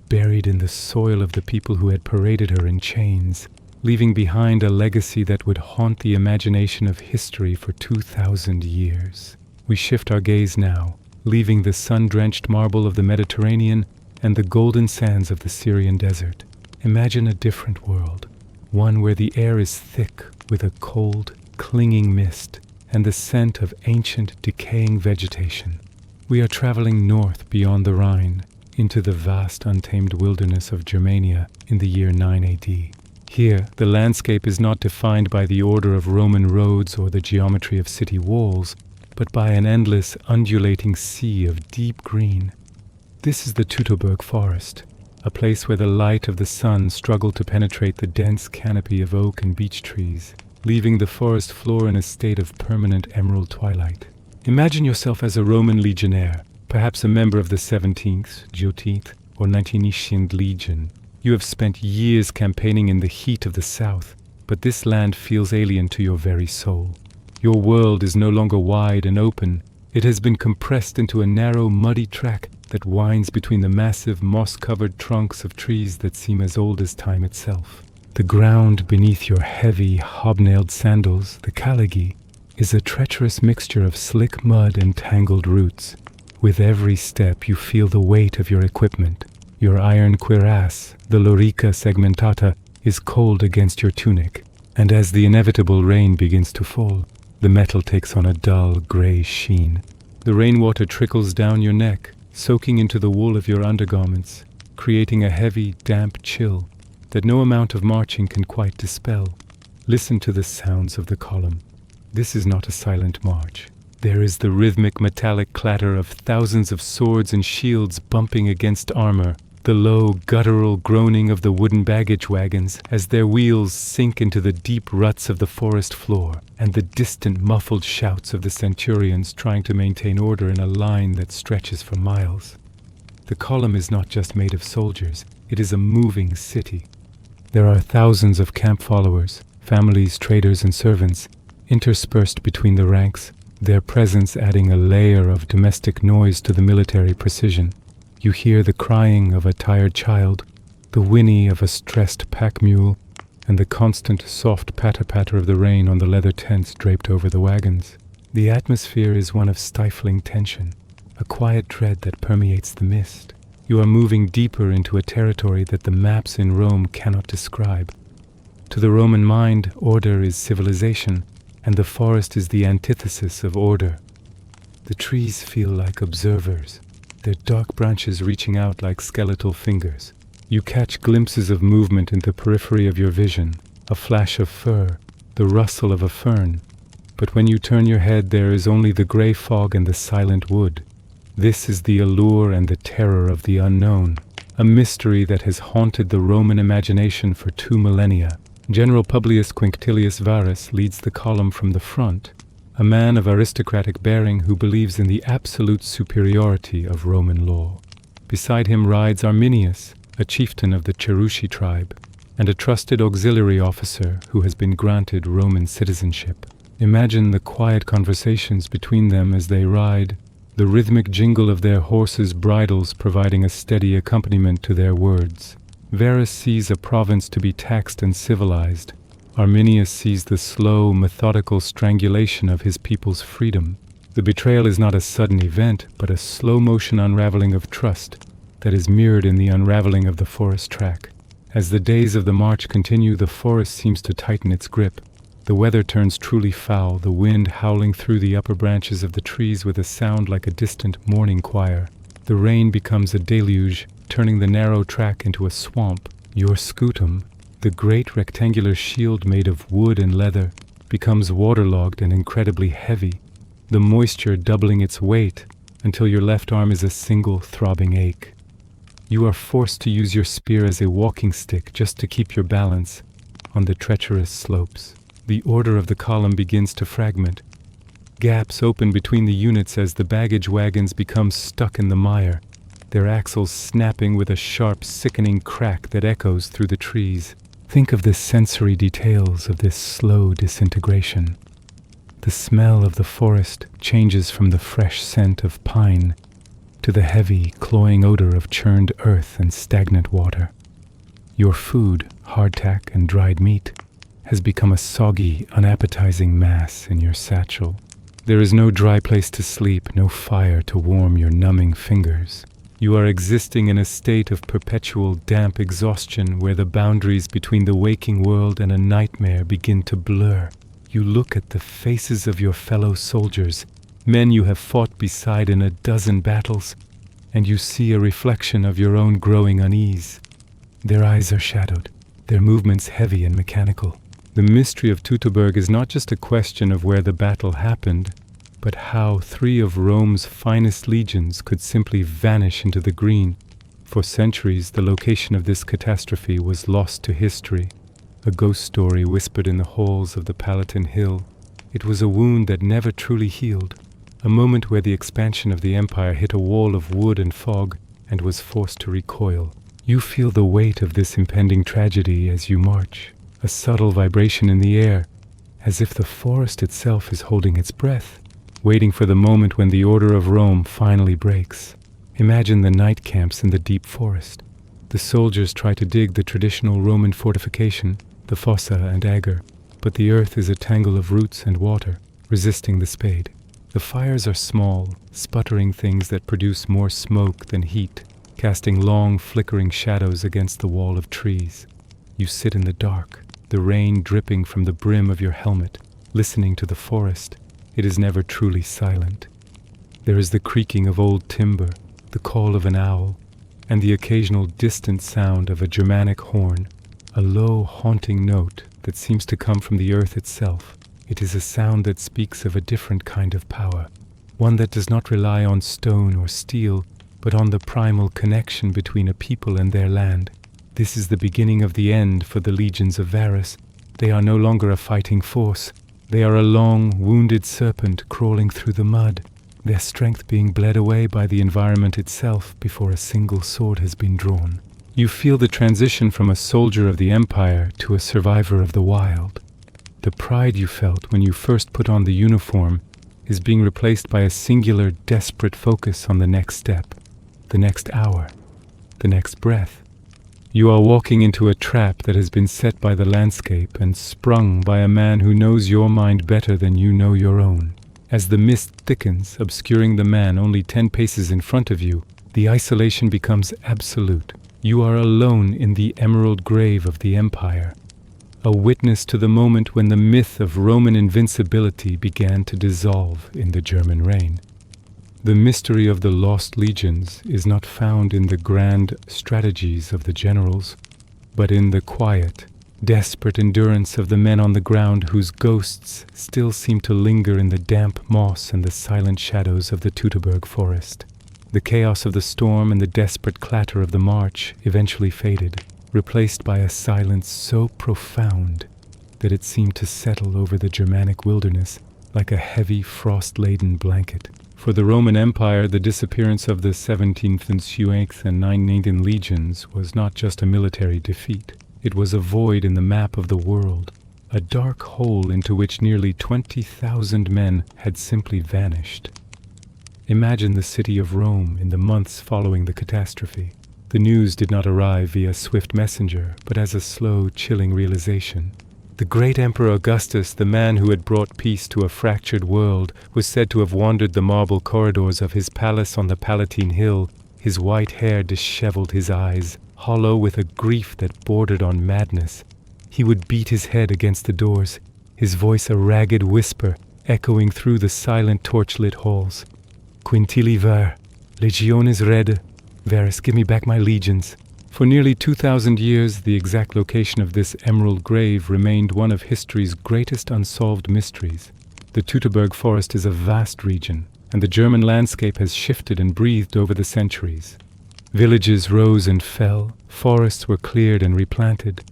buried in the soil of the people who had paraded her in chains, leaving behind a legacy that would haunt the imagination of history for 2,000 years. We shift our gaze now, leaving the sun-drenched marble of the Mediterranean and the golden sands of the Syrian desert. Imagine a different world, one where the air is thick with a cold, clinging mist and the scent of ancient, decaying vegetation. We are traveling north beyond the Rhine into the vast, untamed wilderness of Germania in the year 9 AD. Here, the landscape is not defined by the order of Roman roads or the geometry of city walls, but by an endless, undulating sea of deep green. This is the Teutoburg forest, a place where the light of the sun struggled to penetrate the dense canopy of oak and beech trees, leaving the forest floor in a state of permanent emerald twilight. Imagine yourself as a Roman legionnaire, perhaps a member of the 17th, 18th, or 19th Legion. You have spent years campaigning in the heat of the south, but this land feels alien to your very soul. Your world is no longer wide and open. It has been compressed into a narrow, muddy track that winds between the massive, moss-covered trunks of trees that seem as old as time itself. The ground beneath your heavy, hobnailed sandals, the kalagi, is a treacherous mixture of slick mud and tangled roots. With every step, you feel the weight of your equipment. Your iron cuirass, the lorica segmentata, is cold against your tunic, and as the inevitable rain begins to fall, the metal takes on a dull, gray sheen. The rainwater trickles down your neck, soaking into the wool of your undergarments, creating a heavy, damp chill that no amount of marching can quite dispel. Listen to the sounds of the column. This is not a silent march. There is the rhythmic metallic clatter of thousands of swords and shields bumping against armor, the low, guttural groaning of the wooden baggage wagons as their wheels sink into the deep ruts of the forest floor, and the distant muffled shouts of the centurions trying to maintain order in a line that stretches for miles. The column is not just made of soldiers, it is a moving city. There are thousands of camp followers, families, traders, and servants, interspersed between the ranks, their presence adding a layer of domestic noise to the military precision. You hear the crying of a tired child, the whinny of a stressed pack mule, and the constant soft patter-patter of the rain on the leather tents draped over the wagons. The atmosphere is one of stifling tension, a quiet dread that permeates the mist. You are moving deeper into a territory that the maps in Rome cannot describe. To the Roman mind, order is civilization, and the forest is the antithesis of order. The trees feel like observers, their dark branches reaching out like skeletal fingers. You catch glimpses of movement in the periphery of your vision, a flash of fur, the rustle of a fern. But when you turn your head, there is only the gray fog and the silent wood. This is the allure and the terror of the unknown, a mystery that has haunted the Roman imagination for 2 millennia. General Publius Quinctilius Varus leads the column from the front, a man of aristocratic bearing who believes in the absolute superiority of Roman law. Beside him rides Arminius, a chieftain of the Cherushi tribe, and a trusted auxiliary officer who has been granted Roman citizenship. Imagine the quiet conversations between them as they ride, the rhythmic jingle of their horses' bridles providing a steady accompaniment to their words. Varus sees a province to be taxed and civilized. Arminius sees the slow, methodical strangulation of his people's freedom. The betrayal is not a sudden event, but a slow-motion unraveling of trust that is mirrored in the unraveling of the forest track. As the days of the march continue, the forest seems to tighten its grip. The weather turns truly foul, the wind howling through the upper branches of the trees with a sound like a distant morning choir. The rain becomes a deluge, turning the narrow track into a swamp. Your scutum, the great rectangular shield made of wood and leather, becomes waterlogged and incredibly heavy, the moisture doubling its weight until your left arm is a single throbbing ache. You are forced to use your spear as a walking stick just to keep your balance on the treacherous slopes. The order of the column begins to fragment. Gaps open between the units as the baggage wagons become stuck in the mire, their axles snapping with a sharp, sickening crack that echoes through the trees. Think of the sensory details of this slow disintegration. The smell of the forest changes from the fresh scent of pine to the heavy, cloying odor of churned earth and stagnant water. Your food, hardtack and dried meat, has become a soggy, unappetizing mass in your satchel. There is no dry place to sleep, no fire to warm your numbing fingers. You are existing in a state of perpetual damp exhaustion where the boundaries between the waking world and a nightmare begin to blur. You look at the faces of your fellow soldiers, men you have fought beside in a dozen battles, and you see a reflection of your own growing unease. Their eyes are shadowed, their movements heavy and mechanical. The mystery of Teutoburg is not just a question of where the battle happened, but how 3 of Rome's finest legions could simply vanish into the green. For centuries, the location of this catastrophe was lost to history, a ghost story whispered in the halls of the Palatine Hill. It was a wound that never truly healed, a moment where the expansion of the empire hit a wall of wood and fog and was forced to recoil. You feel the weight of this impending tragedy as you march, a subtle vibration in the air, as if the forest itself is holding its breath, waiting for the moment when the order of Rome finally breaks. Imagine the night camps in the deep forest. The soldiers try to dig the traditional Roman fortification, the fossa and agger, but the earth is a tangle of roots and water, resisting the spade. The fires are small, sputtering things that produce more smoke than heat, casting long, flickering shadows against the wall of trees. You sit in the dark, the rain dripping from the brim of your helmet, listening to the forest. It is never truly silent. There is the creaking of old timber, the call of an owl, and the occasional distant sound of a Germanic horn, a low, haunting note that seems to come from the earth itself. It is a sound that speaks of a different kind of power, one that does not rely on stone or steel, but on the primal connection between a people and their land. This is the beginning of the end for the legions of Varus. They are no longer a fighting force. They are a long, wounded serpent crawling through the mud, their strength being bled away by the environment itself before a single sword has been drawn. You feel the transition from a soldier of the empire to a survivor of the wild. The pride you felt when you first put on the uniform is being replaced by a singular, desperate focus on the next step, the next hour, the next breath. You are walking into a trap that has been set by the landscape and sprung by a man who knows your mind better than you know your own. As the mist thickens, obscuring the man only 10 paces in front of you, the isolation becomes absolute. You are alone in the emerald grave of the empire, a witness to the moment when the myth of Roman invincibility began to dissolve in the German reign. The mystery of the lost legions is not found in the grand strategies of the generals, but in the quiet, desperate endurance of the men on the ground whose ghosts still seem to linger in the damp moss and the silent shadows of the Teutoburg forest. The chaos of the storm and the desperate clatter of the march eventually faded, replaced by a silence so profound that it seemed to settle over the Germanic wilderness like a heavy frost-laden blanket. For the Roman Empire, the disappearance of the 17th and 8th and 19th legions was not just a military defeat. It was a void in the map of the world, a dark hole into which nearly 20,000 men had simply vanished. Imagine the city of Rome in the months following the catastrophe. The news did not arrive via swift messenger, but as a slow, chilling realization. The great Emperor Augustus, the man who had brought peace to a fractured world, was said to have wandered the marble corridors of his palace on the Palatine Hill, his white hair disheveled, his eyes hollow with a grief that bordered on madness. He would beat his head against the doors, his voice a ragged whisper echoing through the silent torchlit halls. Quintili ver, legiones rede, Varus, give me back my legions. For nearly 2,000 years, the exact location of this emerald grave remained one of history's greatest unsolved mysteries. The Teutoburg forest is a vast region, and the German landscape has shifted and breathed over the centuries. Villages rose and fell, forests were cleared and replanted,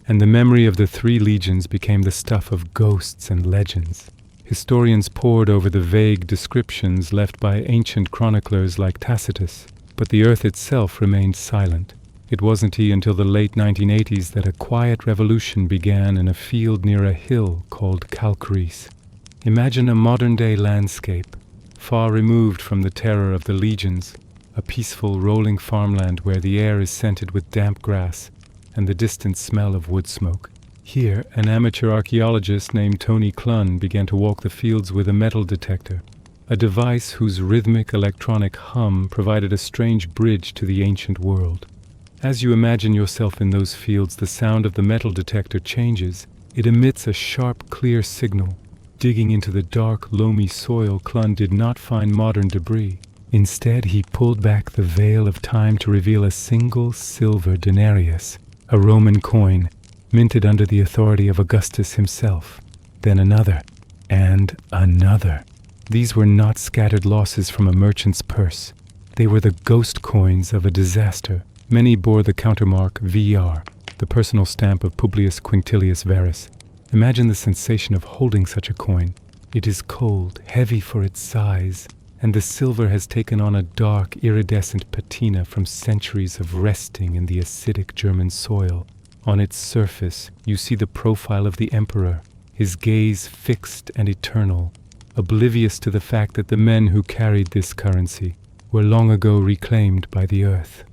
and the memory of the 3 legions became the stuff of ghosts and legends. Historians pored over the vague descriptions left by ancient chroniclers like Tacitus, but the earth itself remained silent. It wasn't until the late 1980s that a quiet revolution began in a field near a hill called Calcris. Imagine a modern-day landscape, far removed from the terror of the legions, a peaceful rolling farmland where the air is scented with damp grass and the distant smell of wood smoke. Here, an amateur archaeologist named Tony Clunn began to walk the fields with a metal detector, a device whose rhythmic electronic hum provided a strange bridge to the ancient world. As you imagine yourself in those fields, the sound of the metal detector changes. It emits a sharp, clear signal. Digging into the dark, loamy soil, Clunn did not find modern debris. Instead, he pulled back the veil of time to reveal a single silver denarius, a Roman coin, minted under the authority of Augustus himself. Then another, and another. These were not scattered losses from a merchant's purse. They were the ghost coins of a disaster. Many bore the countermark VR, the personal stamp of Publius Quinctilius Varus. Imagine the sensation of holding such a coin. It is cold, heavy for its size, and the silver has taken on a dark, iridescent patina from centuries of resting in the acidic German soil. On its surface, you see the profile of the emperor, his gaze fixed and eternal, oblivious to the fact that the men who carried this currency were long ago reclaimed by the earth.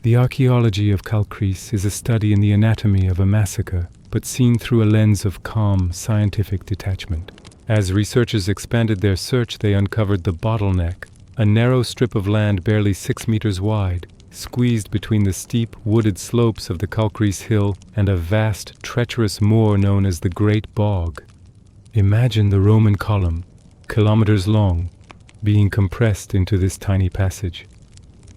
The archaeology of Calcris is a study in the anatomy of a massacre, but seen through a lens of calm, scientific detachment. As researchers expanded their search, they uncovered the bottleneck, a narrow strip of land barely 6 meters wide, squeezed between the steep, wooded slopes of the Calcris Hill and a vast, treacherous moor known as the Great Bog. Imagine the Roman column, kilometers long, being compressed into this tiny passage.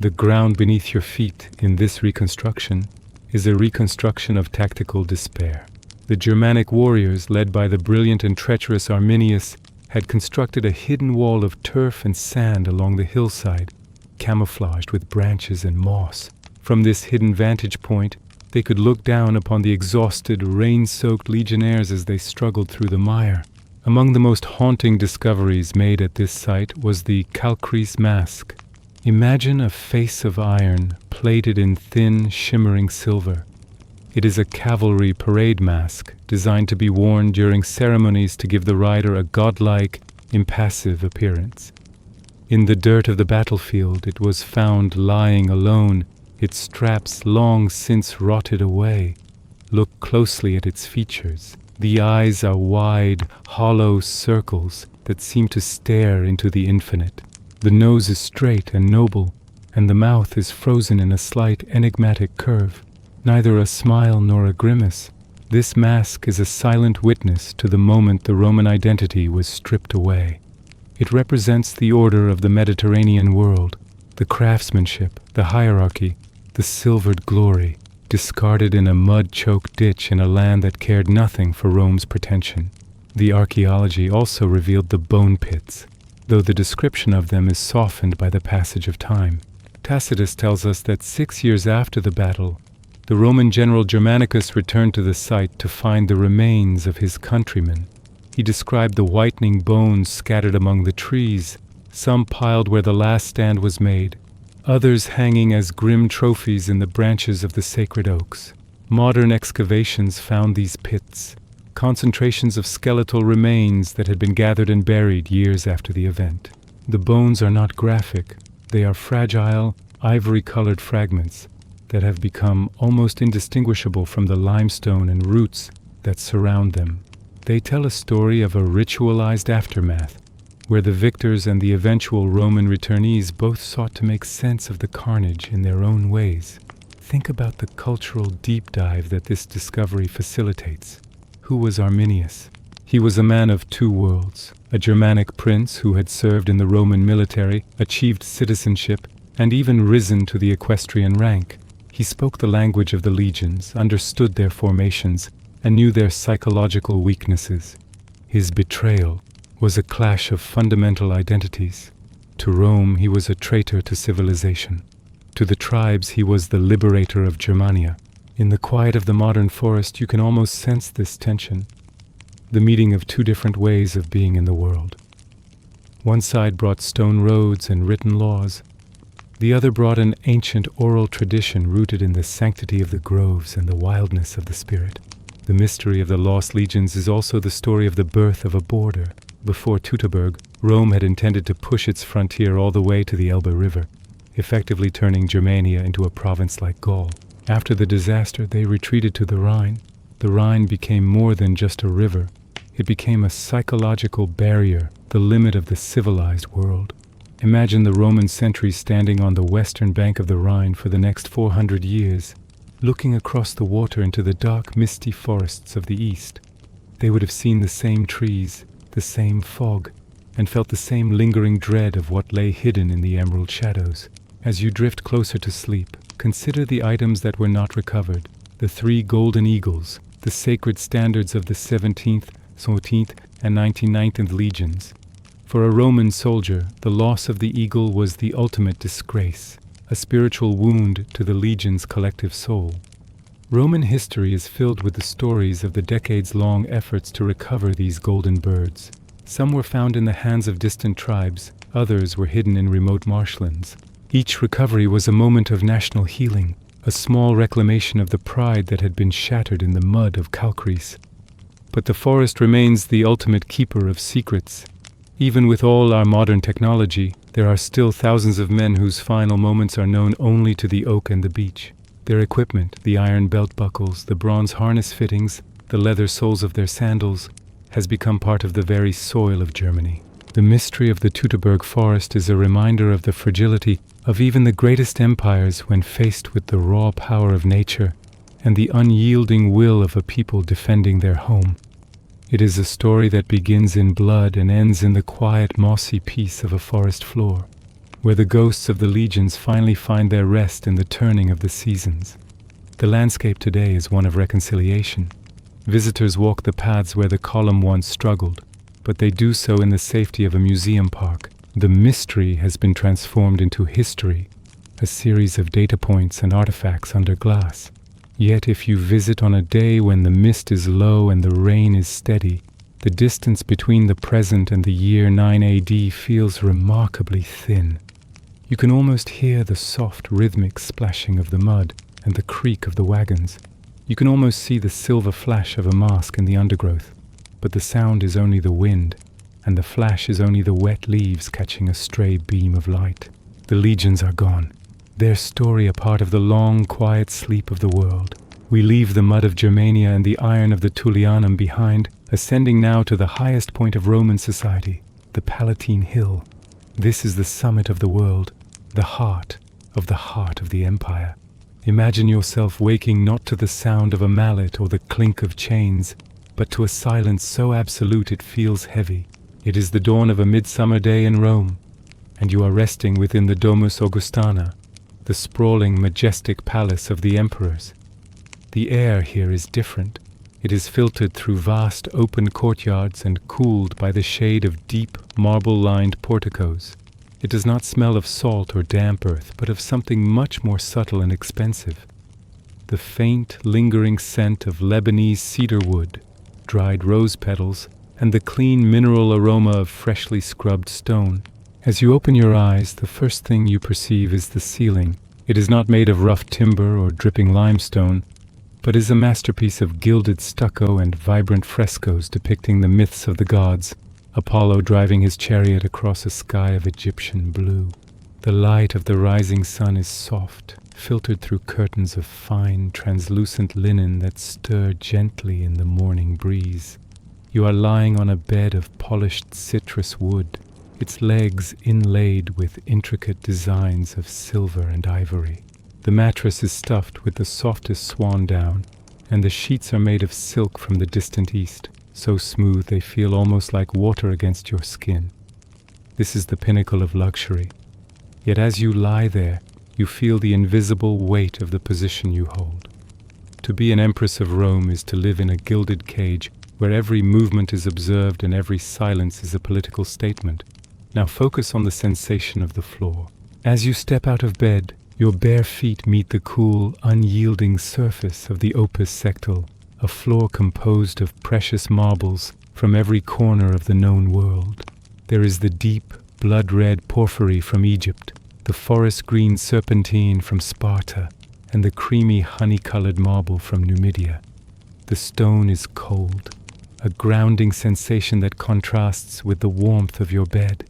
The ground beneath your feet in this reconstruction is a reconstruction of tactical despair. The Germanic warriors, led by the brilliant and treacherous Arminius, had constructed a hidden wall of turf and sand along the hillside, camouflaged with branches and moss. From this hidden vantage point, they could look down upon the exhausted, rain-soaked legionnaires as they struggled through the mire. Among the most haunting discoveries made at this site was the calcrease mask. Imagine a face of iron plated in thin, shimmering silver. It is a cavalry parade mask designed to be worn during ceremonies to give the rider a godlike, impassive appearance. In the dirt of the battlefield, it was found lying alone, its straps long since rotted away. Look closely at its features. The eyes are wide, hollow circles that seem to stare into the infinite. The nose is straight and noble, and the mouth is frozen in a slight, enigmatic curve. Neither a smile nor a grimace. This mask is a silent witness to the moment the Roman identity was stripped away. It represents the order of the Mediterranean world, the craftsmanship, the hierarchy, the silvered glory, discarded in a mud-choked ditch in a land that cared nothing for Rome's pretension. The archaeology also revealed the bone pits, though the description of them is softened by the passage of time. Tacitus tells us that 6 years after the battle, the Roman general Germanicus returned to the site to find the remains of his countrymen. He described the whitening bones scattered among the trees, some piled where the last stand was made, others hanging as grim trophies in the branches of the sacred oaks. Modern excavations found these pits, concentrations of skeletal remains that had been gathered and buried years after the event. The bones are not graphic. They are fragile, ivory-colored fragments that have become almost indistinguishable from the limestone and roots that surround them. They tell a story of a ritualized aftermath, where the victors and the eventual Roman returnees both sought to make sense of the carnage in their own ways. Think about the cultural deep dive that this discovery facilitates. Who was Arminius? He was a man of two worlds, a Germanic prince who had served in the Roman military, achieved citizenship, and even risen to the equestrian rank. He spoke the language of the legions, understood their formations, and knew their psychological weaknesses. His betrayal was a clash of fundamental identities. To Rome, he was a traitor to civilization. To the tribes, he was the liberator of Germania. In the quiet of the modern forest, you can almost sense this tension, the meeting of two different ways of being in the world. One side brought stone roads and written laws. The other brought an ancient oral tradition rooted in the sanctity of the groves and the wildness of the spirit. The mystery of the lost legions is also the story of the birth of a border. Before Teutoburg, Rome had intended to push its frontier all the way to the Elbe River, effectively turning Germania into a province like Gaul. After the disaster, they retreated to the Rhine. The Rhine became more than just a river. It became a psychological barrier, the limit of the civilized world. Imagine the Roman sentries standing on the western bank of the Rhine for the next 400 years, looking across the water into the dark, misty forests of the east. They would have seen the same trees, the same fog, and felt the same lingering dread of what lay hidden in the emerald shadows. As you drift closer to sleep, consider the items that were not recovered, the 3 golden eagles, the sacred standards of the 17th, 14th, and 99th legions. For a Roman soldier, the loss of the eagle was the ultimate disgrace, a spiritual wound to the legion's collective soul. Roman history is filled with the stories of the decades-long efforts to recover these golden birds. Some were found in the hands of distant tribes, others were hidden in remote marshlands. Each recovery was a moment of national healing, a small reclamation of the pride that had been shattered in the mud of Calcrease. But the forest remains the ultimate keeper of secrets. Even with all our modern technology, there are still thousands of men whose final moments are known only to the oak and the beech. Their equipment, the iron belt buckles, the bronze harness fittings, the leather soles of their sandals, has become part of the very soil of Germany. The mystery of the Teutoburg forest is a reminder of the fragility of even the greatest empires when faced with the raw power of nature and the unyielding will of a people defending their home. It is a story that begins in blood and ends in the quiet, mossy peace of a forest floor, where the ghosts of the legions finally find their rest in the turning of the seasons. The landscape today is one of reconciliation. Visitors walk the paths where the column once struggled, but they do so in the safety of a museum park. The mystery has been transformed into history, a series of data points and artifacts under glass. Yet if you visit on a day when the mist is low and the rain is steady, the distance between the present and the year 9 AD feels remarkably thin. You can almost hear the soft rhythmic splashing of the mud and the creak of the wagons. You can almost see the silver flash of a mask in the undergrowth, but the sound is only the wind, and the flash is only the wet leaves catching a stray beam of light. The legions are gone, their story a part of the long, quiet sleep of the world. We leave the mud of Germania and the iron of the Tullianum behind, ascending now to the highest point of Roman society, the Palatine Hill. This is the summit of the world, the heart of the empire. Imagine yourself waking not to the sound of a mallet or the clink of chains, but to a silence so absolute it feels heavy. It is the dawn of a midsummer day in Rome, and you are resting within the Domus Augustana, the sprawling, majestic palace of the emperors. The air here is different. It is filtered through vast open courtyards and cooled by the shade of deep, marble-lined porticos. It does not smell of salt or damp earth, but of something much more subtle and expensive. The faint, lingering scent of Lebanese cedar wood, dried rose petals, and the clean mineral aroma of freshly scrubbed stone. As you open your eyes, the first thing you perceive is the ceiling. It is not made of rough timber or dripping limestone, but is a masterpiece of gilded stucco and vibrant frescoes depicting the myths of the gods, Apollo driving his chariot across a sky of Egyptian blue. The light of the rising sun is soft, filtered through curtains of fine, translucent linen that stir gently in the morning breeze. You are lying on a bed of polished citrus wood, its legs inlaid with intricate designs of silver and ivory. The mattress is stuffed with the softest swan down, and the sheets are made of silk from the distant east, so smooth they feel almost like water against your skin. This is the pinnacle of luxury. Yet as you lie there, you feel the invisible weight of the position you hold. To be an empress of Rome is to live in a gilded cage where every movement is observed and every silence is a political statement. Now focus on the sensation of the floor. As you step out of bed, your bare feet meet the cool, unyielding surface of the opus sectile, a floor composed of precious marbles from every corner of the known world. There is the deep, blood-red porphyry from Egypt, the forest-green serpentine from Sparta, and the creamy honey-colored marble from Numidia. The stone is cold, a grounding sensation that contrasts with the warmth of your bed.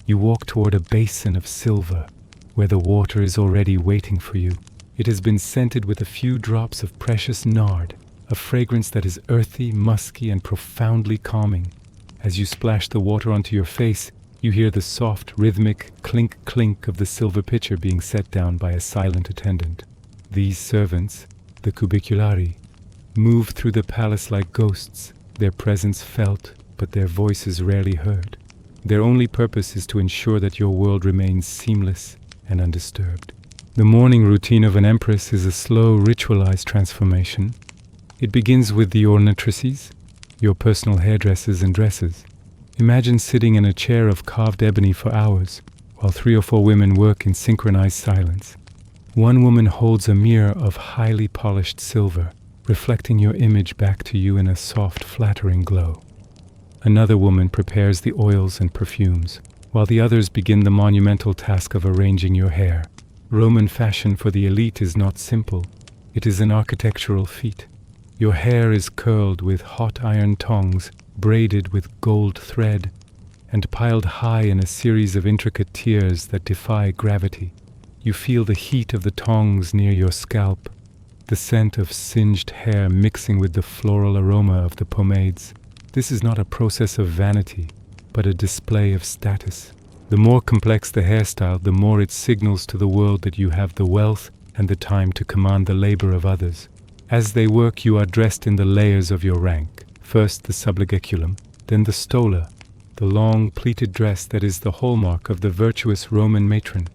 You walk toward a basin of silver, where the water is already waiting for you. It has been scented with a few drops of precious nard, a fragrance that is earthy, musky, and profoundly calming. As you splash the water onto your face, you hear the soft, rhythmic clink-clink of the silver pitcher being set down by a silent attendant. These servants, the cubiculari, move through the palace like ghosts, their presence felt, but their voices rarely heard. Their only purpose is to ensure that your world remains seamless and undisturbed. The morning routine of an empress is a slow, ritualized transformation. It begins with the ornatrices, your personal hairdressers and dressers. Imagine sitting in a chair of carved ebony for hours, while 3 or 4 women work in synchronized silence. One woman holds a mirror of highly polished silver, reflecting your image back to you in a soft, flattering glow. Another woman prepares the oils and perfumes, while the others begin the monumental task of arranging your hair. Roman fashion for the elite is not simple. It is an architectural feat. Your hair is curled with hot iron tongs, braided with gold thread, and piled high in a series of intricate tiers that defy gravity. You feel the heat of the tongs near your scalp, the scent of singed hair mixing with the floral aroma of the pomades. This is not a process of vanity, but a display of status. The more complex the hairstyle, the more it signals to the world that you have the wealth and the time to command the labor of others. As they work, you are dressed in the layers of your rank, First the sublegeculum, then the stola, the long pleated dress that is the hallmark of the virtuous Roman matron.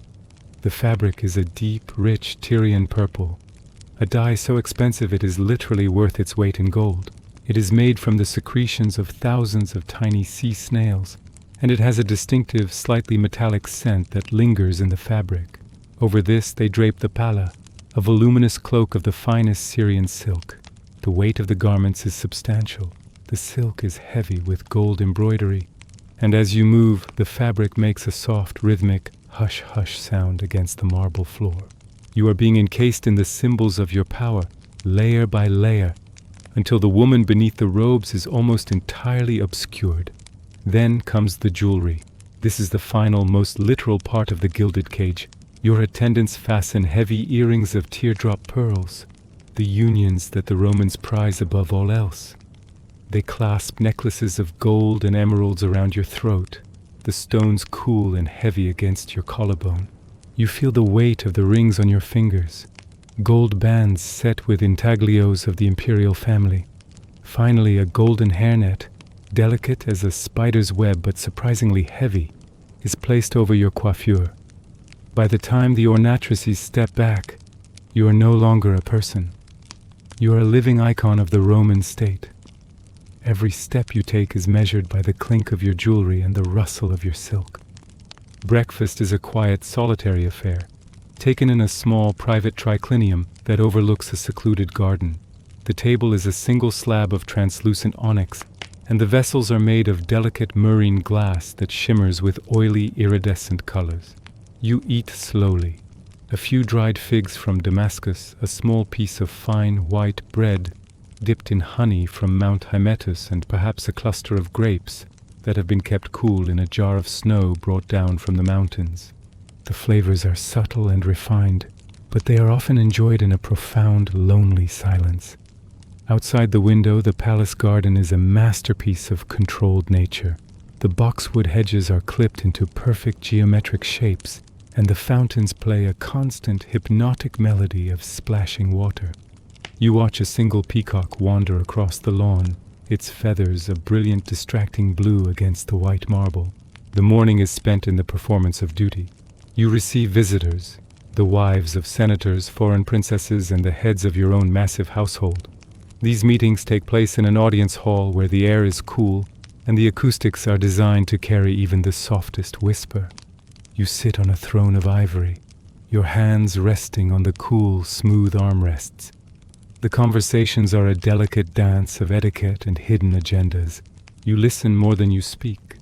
The fabric is a deep, rich Tyrian purple, a dye so expensive it is literally worth its weight in gold. It is made from the secretions of thousands of tiny sea snails, and it has a distinctive, slightly metallic scent that lingers in the fabric. Over this they drape the palla, a voluminous cloak of the finest Syrian silk. The weight of the garments is substantial. The silk is heavy with gold embroidery, and as you move, the fabric makes a soft, rhythmic, hush-hush sound against the marble floor. You are being encased in the symbols of your power, layer by layer, until the woman beneath the robes is almost entirely obscured. Then comes the jewelry. This is the final, most literal part of the gilded cage. Your attendants fasten heavy earrings of teardrop pearls, the unions that the Romans prize above all else. They clasp necklaces of gold and emeralds around your throat, the stones cool and heavy against your collarbone. You feel the weight of the rings on your fingers, gold bands set with intaglios of the imperial family. Finally, a golden hairnet, delicate as a spider's web but surprisingly heavy, is placed over your coiffure. By the time the ornatrices step back, you are no longer a person. You are a living icon of the Roman state. Every step you take is measured by the clink of your jewelry and the rustle of your silk. Breakfast is a quiet, solitary affair, taken in a small private triclinium that overlooks a secluded garden. The table is a single slab of translucent onyx, and the vessels are made of delicate marine glass that shimmers with oily, iridescent colors. You eat slowly. A few dried figs from Damascus, a small piece of fine white bread dipped in honey from Mount Hymettus, and perhaps a cluster of grapes that have been kept cool in a jar of snow brought down from the mountains. The flavors are subtle and refined, but they are often enjoyed in a profound, lonely silence. Outside the window, the palace garden is a masterpiece of controlled nature. The boxwood hedges are clipped into perfect geometric shapes, and the fountains play a constant, hypnotic melody of splashing water. You watch a single peacock wander across the lawn, its feathers a brilliant, distracting blue against the white marble. The morning is spent in the performance of duty. You receive visitors, the wives of senators, foreign princesses, and the heads of your own massive household. These meetings take place in an audience hall where the air is cool and the acoustics are designed to carry even the softest whisper. You sit on a throne of ivory, your hands resting on the cool, smooth armrests. The conversations are a delicate dance of etiquette and hidden agendas. You listen more than you speak,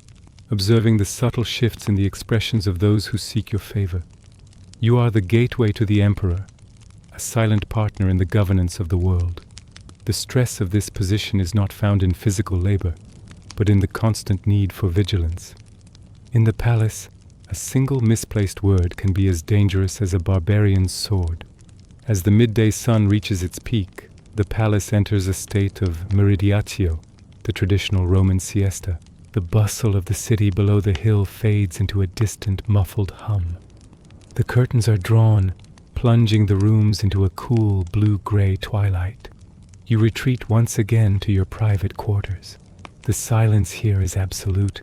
observing the subtle shifts in the expressions of those who seek your favor. You are the gateway to the emperor, a silent partner in the governance of the world. The stress of this position is not found in physical labor, but in the constant need for vigilance. In the palace, a single misplaced word can be as dangerous as a barbarian's sword. As the midday sun reaches its peak, the palace enters a state of meridiatio, the traditional Roman siesta. The bustle of the city below the hill fades into a distant, muffled hum. The curtains are drawn, plunging the rooms into a cool, blue-gray twilight. You retreat once again to your private quarters. The silence here is absolute,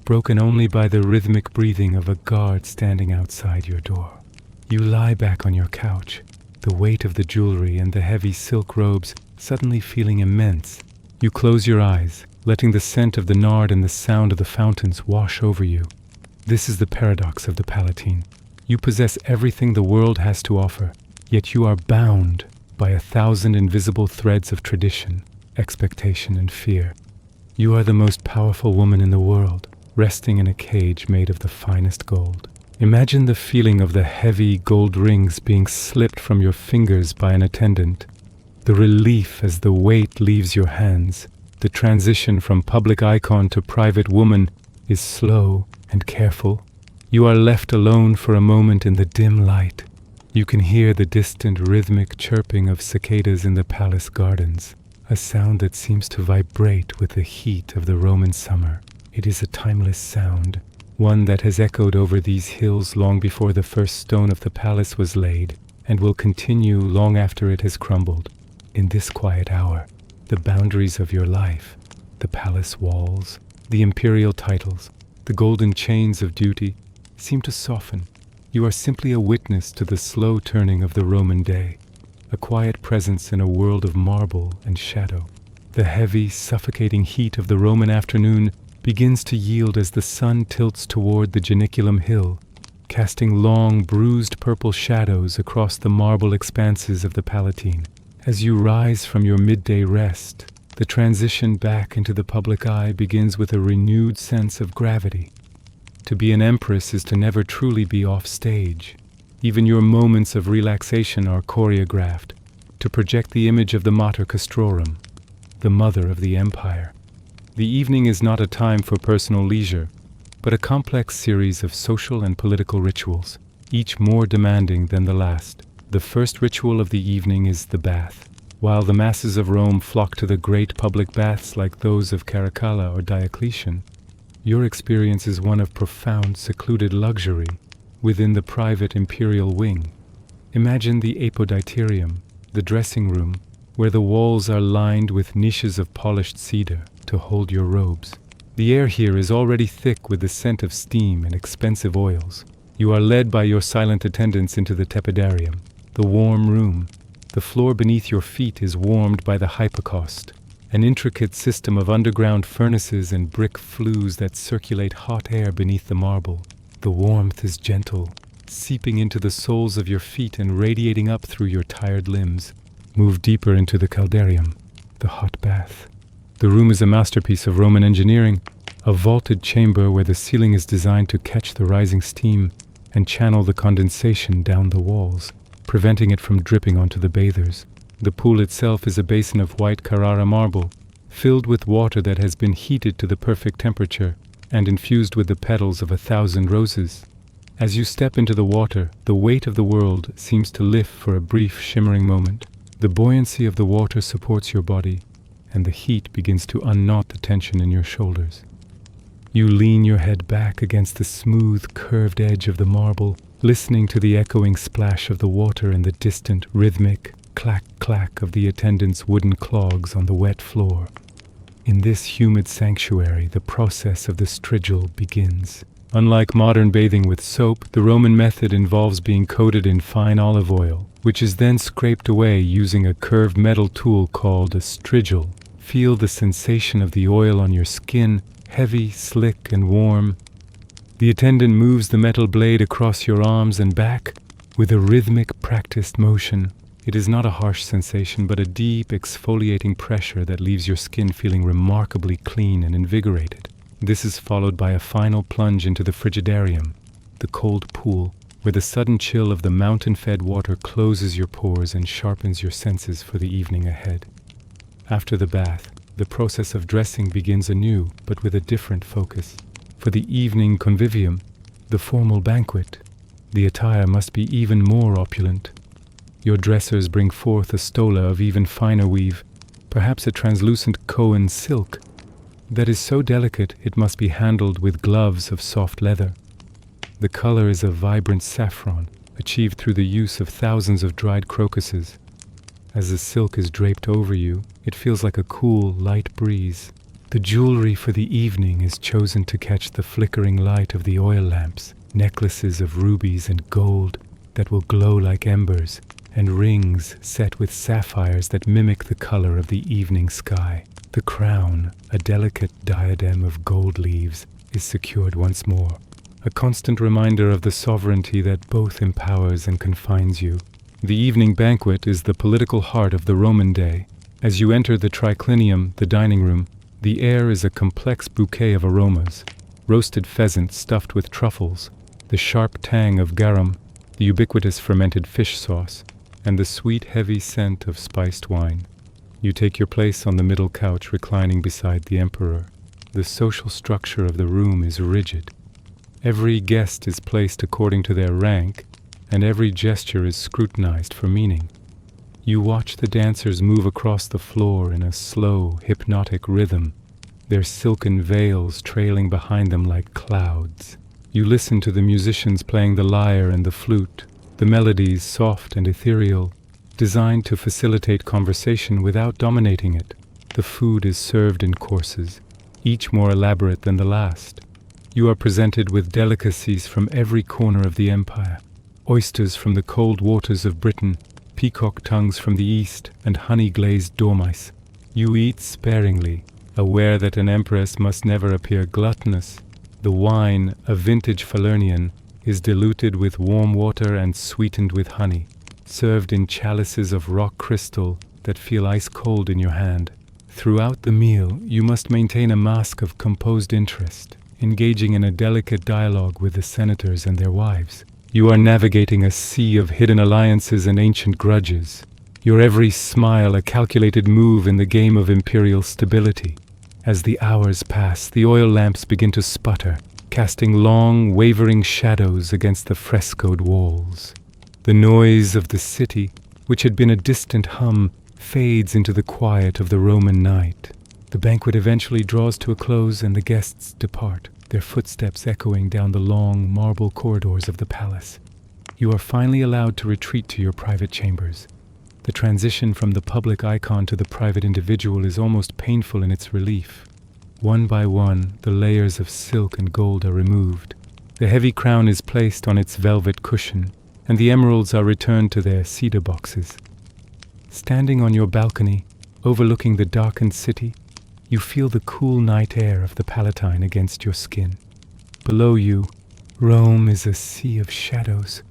broken only by the rhythmic breathing of a guard standing outside your door. You lie back on your couch, the weight of the jewelry and the heavy silk robes suddenly feeling immense. You close your eyes, letting the scent of the nard and the sound of the fountains wash over you. This is the paradox of the Palatine. You possess everything the world has to offer, yet you are bound by 1,000 invisible threads of tradition, expectation, and fear. You are the most powerful woman in the world, resting in a cage made of the finest gold. Imagine the feeling of the heavy gold rings being slipped from your fingers by an attendant, the relief as the weight leaves your hands. The transition from public icon to private woman is slow and careful. You are left alone for a moment in the dim light. You can hear the distant rhythmic chirping of cicadas in the palace gardens, a sound that seems to vibrate with the heat of the Roman summer. It is a timeless sound, one that has echoed over these hills long before the first stone of the palace was laid, and will continue long after it has crumbled. In this quiet hour, the boundaries of your life, the palace walls, the imperial titles, the golden chains of duty seem to soften. You are simply a witness to the slow turning of the Roman day, a quiet presence in a world of marble and shadow. The heavy, suffocating heat of the Roman afternoon begins to yield as the sun tilts toward the Janiculum hill, casting long, bruised purple shadows across the marble expanses of the Palatine. As you rise from your midday rest, the transition back into the public eye begins with a renewed sense of gravity. To be an empress is to never truly be off stage. Even your moments of relaxation are choreographed to project the image of the Mater Castrorum, the mother of the empire. The evening is not a time for personal leisure, but a complex series of social and political rituals, each more demanding than the last. The first ritual of the evening is the bath. While the masses of Rome flock to the great public baths like those of Caracalla or Diocletian, your experience is one of profound, secluded luxury within the private imperial wing. Imagine the apoditerium, the dressing room, where the walls are lined with niches of polished cedar to hold your robes. The air here is already thick with the scent of steam and expensive oils. You are led by your silent attendants into the tepidarium, the warm room. The floor beneath your feet is warmed by the hypocaust, an intricate system of underground furnaces and brick flues that circulate hot air beneath the marble. The warmth is gentle, seeping into the soles of your feet and radiating up through your tired limbs. Move deeper into the caldarium, the hot bath. The room is a masterpiece of Roman engineering, a vaulted chamber where the ceiling is designed to catch the rising steam and channel the condensation down the walls, preventing it from dripping onto the bathers. The pool itself is a basin of white Carrara marble, filled with water that has been heated to the perfect temperature and infused with the petals of 1,000 roses. As you step into the water, the weight of the world seems to lift for a brief, shimmering moment. The buoyancy of the water supports your body, and the heat begins to unknot the tension in your shoulders. You lean your head back against the smooth, curved edge of the marble, listening to the echoing splash of the water and the distant, rhythmic clack-clack of the attendants' wooden clogs on the wet floor. In this humid sanctuary, the process of the strigil begins. Unlike modern bathing with soap, the Roman method involves being coated in fine olive oil, which is then scraped away using a curved metal tool called a strigil. Feel the sensation of the oil on your skin, heavy, slick, and warm. The attendant moves the metal blade across your arms and back with a rhythmic, practiced motion. It is not a harsh sensation, but a deep, exfoliating pressure that leaves your skin feeling remarkably clean and invigorated. This is followed by a final plunge into the frigidarium, the cold pool, where the sudden chill of the mountain-fed water closes your pores and sharpens your senses for the evening ahead. After the bath, the process of dressing begins anew, but with a different focus. For the evening convivium, the formal banquet, the attire must be even more opulent. Your dressers bring forth a stola of even finer weave, perhaps a translucent Cohen silk, that is so delicate it must be handled with gloves of soft leather. The color is a vibrant saffron, achieved through the use of thousands of dried crocuses. As the silk is draped over you, it feels like a cool, light breeze. The jewelry for the evening is chosen to catch the flickering light of the oil lamps, necklaces of rubies and gold that will glow like embers, and rings set with sapphires that mimic the color of the evening sky. The crown, a delicate diadem of gold leaves, is secured once more, a constant reminder of the sovereignty that both empowers and confines you. The evening banquet is the political heart of the Roman day. As you enter the triclinium, the dining room, the air is a complex bouquet of aromas: roasted pheasant stuffed with truffles, the sharp tang of garum, the ubiquitous fermented fish sauce, and the sweet, heavy scent of spiced wine. You take your place on the middle couch, reclining beside the emperor. The social structure of the room is rigid. Every guest is placed according to their rank, and every gesture is scrutinized for meaning. You watch the dancers move across the floor in a slow, hypnotic rhythm, their silken veils trailing behind them like clouds. You listen to the musicians playing the lyre and the flute, the melodies soft and ethereal, designed to facilitate conversation without dominating it. The food is served in courses, each more elaborate than the last. You are presented with delicacies from every corner of the empire. Oysters from the cold waters of Britain, peacock tongues from the east, and honey-glazed dormice. You eat sparingly, aware that an empress must never appear gluttonous. The wine, a vintage Falernian, is diluted with warm water and sweetened with honey, served in chalices of rock crystal that feel ice-cold in your hand. Throughout the meal, you must maintain a mask of composed interest, engaging in a delicate dialogue with the senators and their wives. You are navigating a sea of hidden alliances and ancient grudges, your every smile a calculated move in the game of imperial stability. As the hours pass, the oil lamps begin to sputter, casting long, wavering shadows against the frescoed walls. The noise of the city, which had been a distant hum, fades into the quiet of the Roman night. The banquet eventually draws to a close and the guests depart, their footsteps echoing down the long marble corridors of the palace. You are finally allowed to retreat to your private chambers. The transition from the public icon to the private individual is almost painful in its relief. One by one, the layers of silk and gold are removed. The heavy crown is placed on its velvet cushion, and the emeralds are returned to their cedar boxes. Standing on your balcony, overlooking the darkened city, you feel the cool night air of the Palatine against your skin. Below you, Rome is a sea of shadows,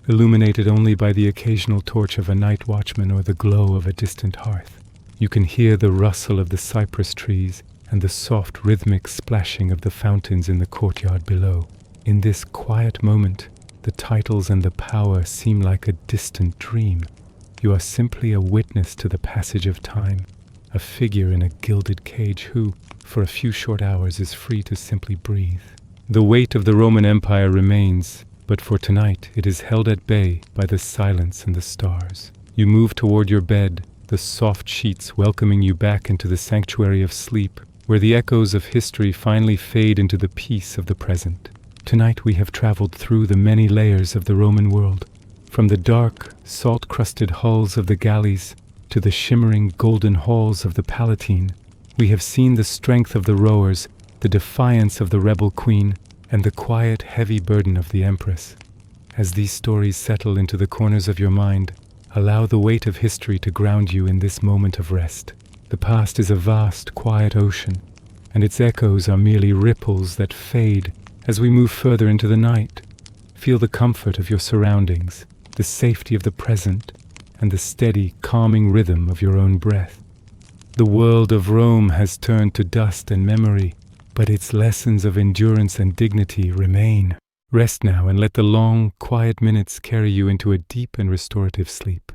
illuminated only by the occasional torch of a night watchman or the glow of a distant hearth. You can hear the rustle of the cypress trees and the soft rhythmic splashing of the fountains in the courtyard below. In this quiet moment, the titles and the power seem like a distant dream. You are simply a witness to the passage of time, a figure in a gilded cage who, for a few short hours, is free to simply breathe. The weight of the Roman Empire remains, but for tonight it is held at bay by the silence and the stars. You move toward your bed, the soft sheets welcoming you back into the sanctuary of sleep, where the echoes of history finally fade into the peace of the present. Tonight we have traveled through the many layers of the Roman world, from the dark, salt-crusted hulls of the galleys to the shimmering golden halls of the Palatine. We have seen the strength of the rowers, the defiance of the rebel queen, and the quiet, heavy burden of the empress. As these stories settle into the corners of your mind, allow the weight of history to ground you in this moment of rest. The past is a vast, quiet ocean, and its echoes are merely ripples that fade as we move further into the night. Feel the comfort of your surroundings, the safety of the present, and the steady, calming rhythm of your own breath. The world of Rome has turned to dust and memory, but its lessons of endurance and dignity remain. Rest now and let the long, quiet minutes carry you into a deep and restorative sleep.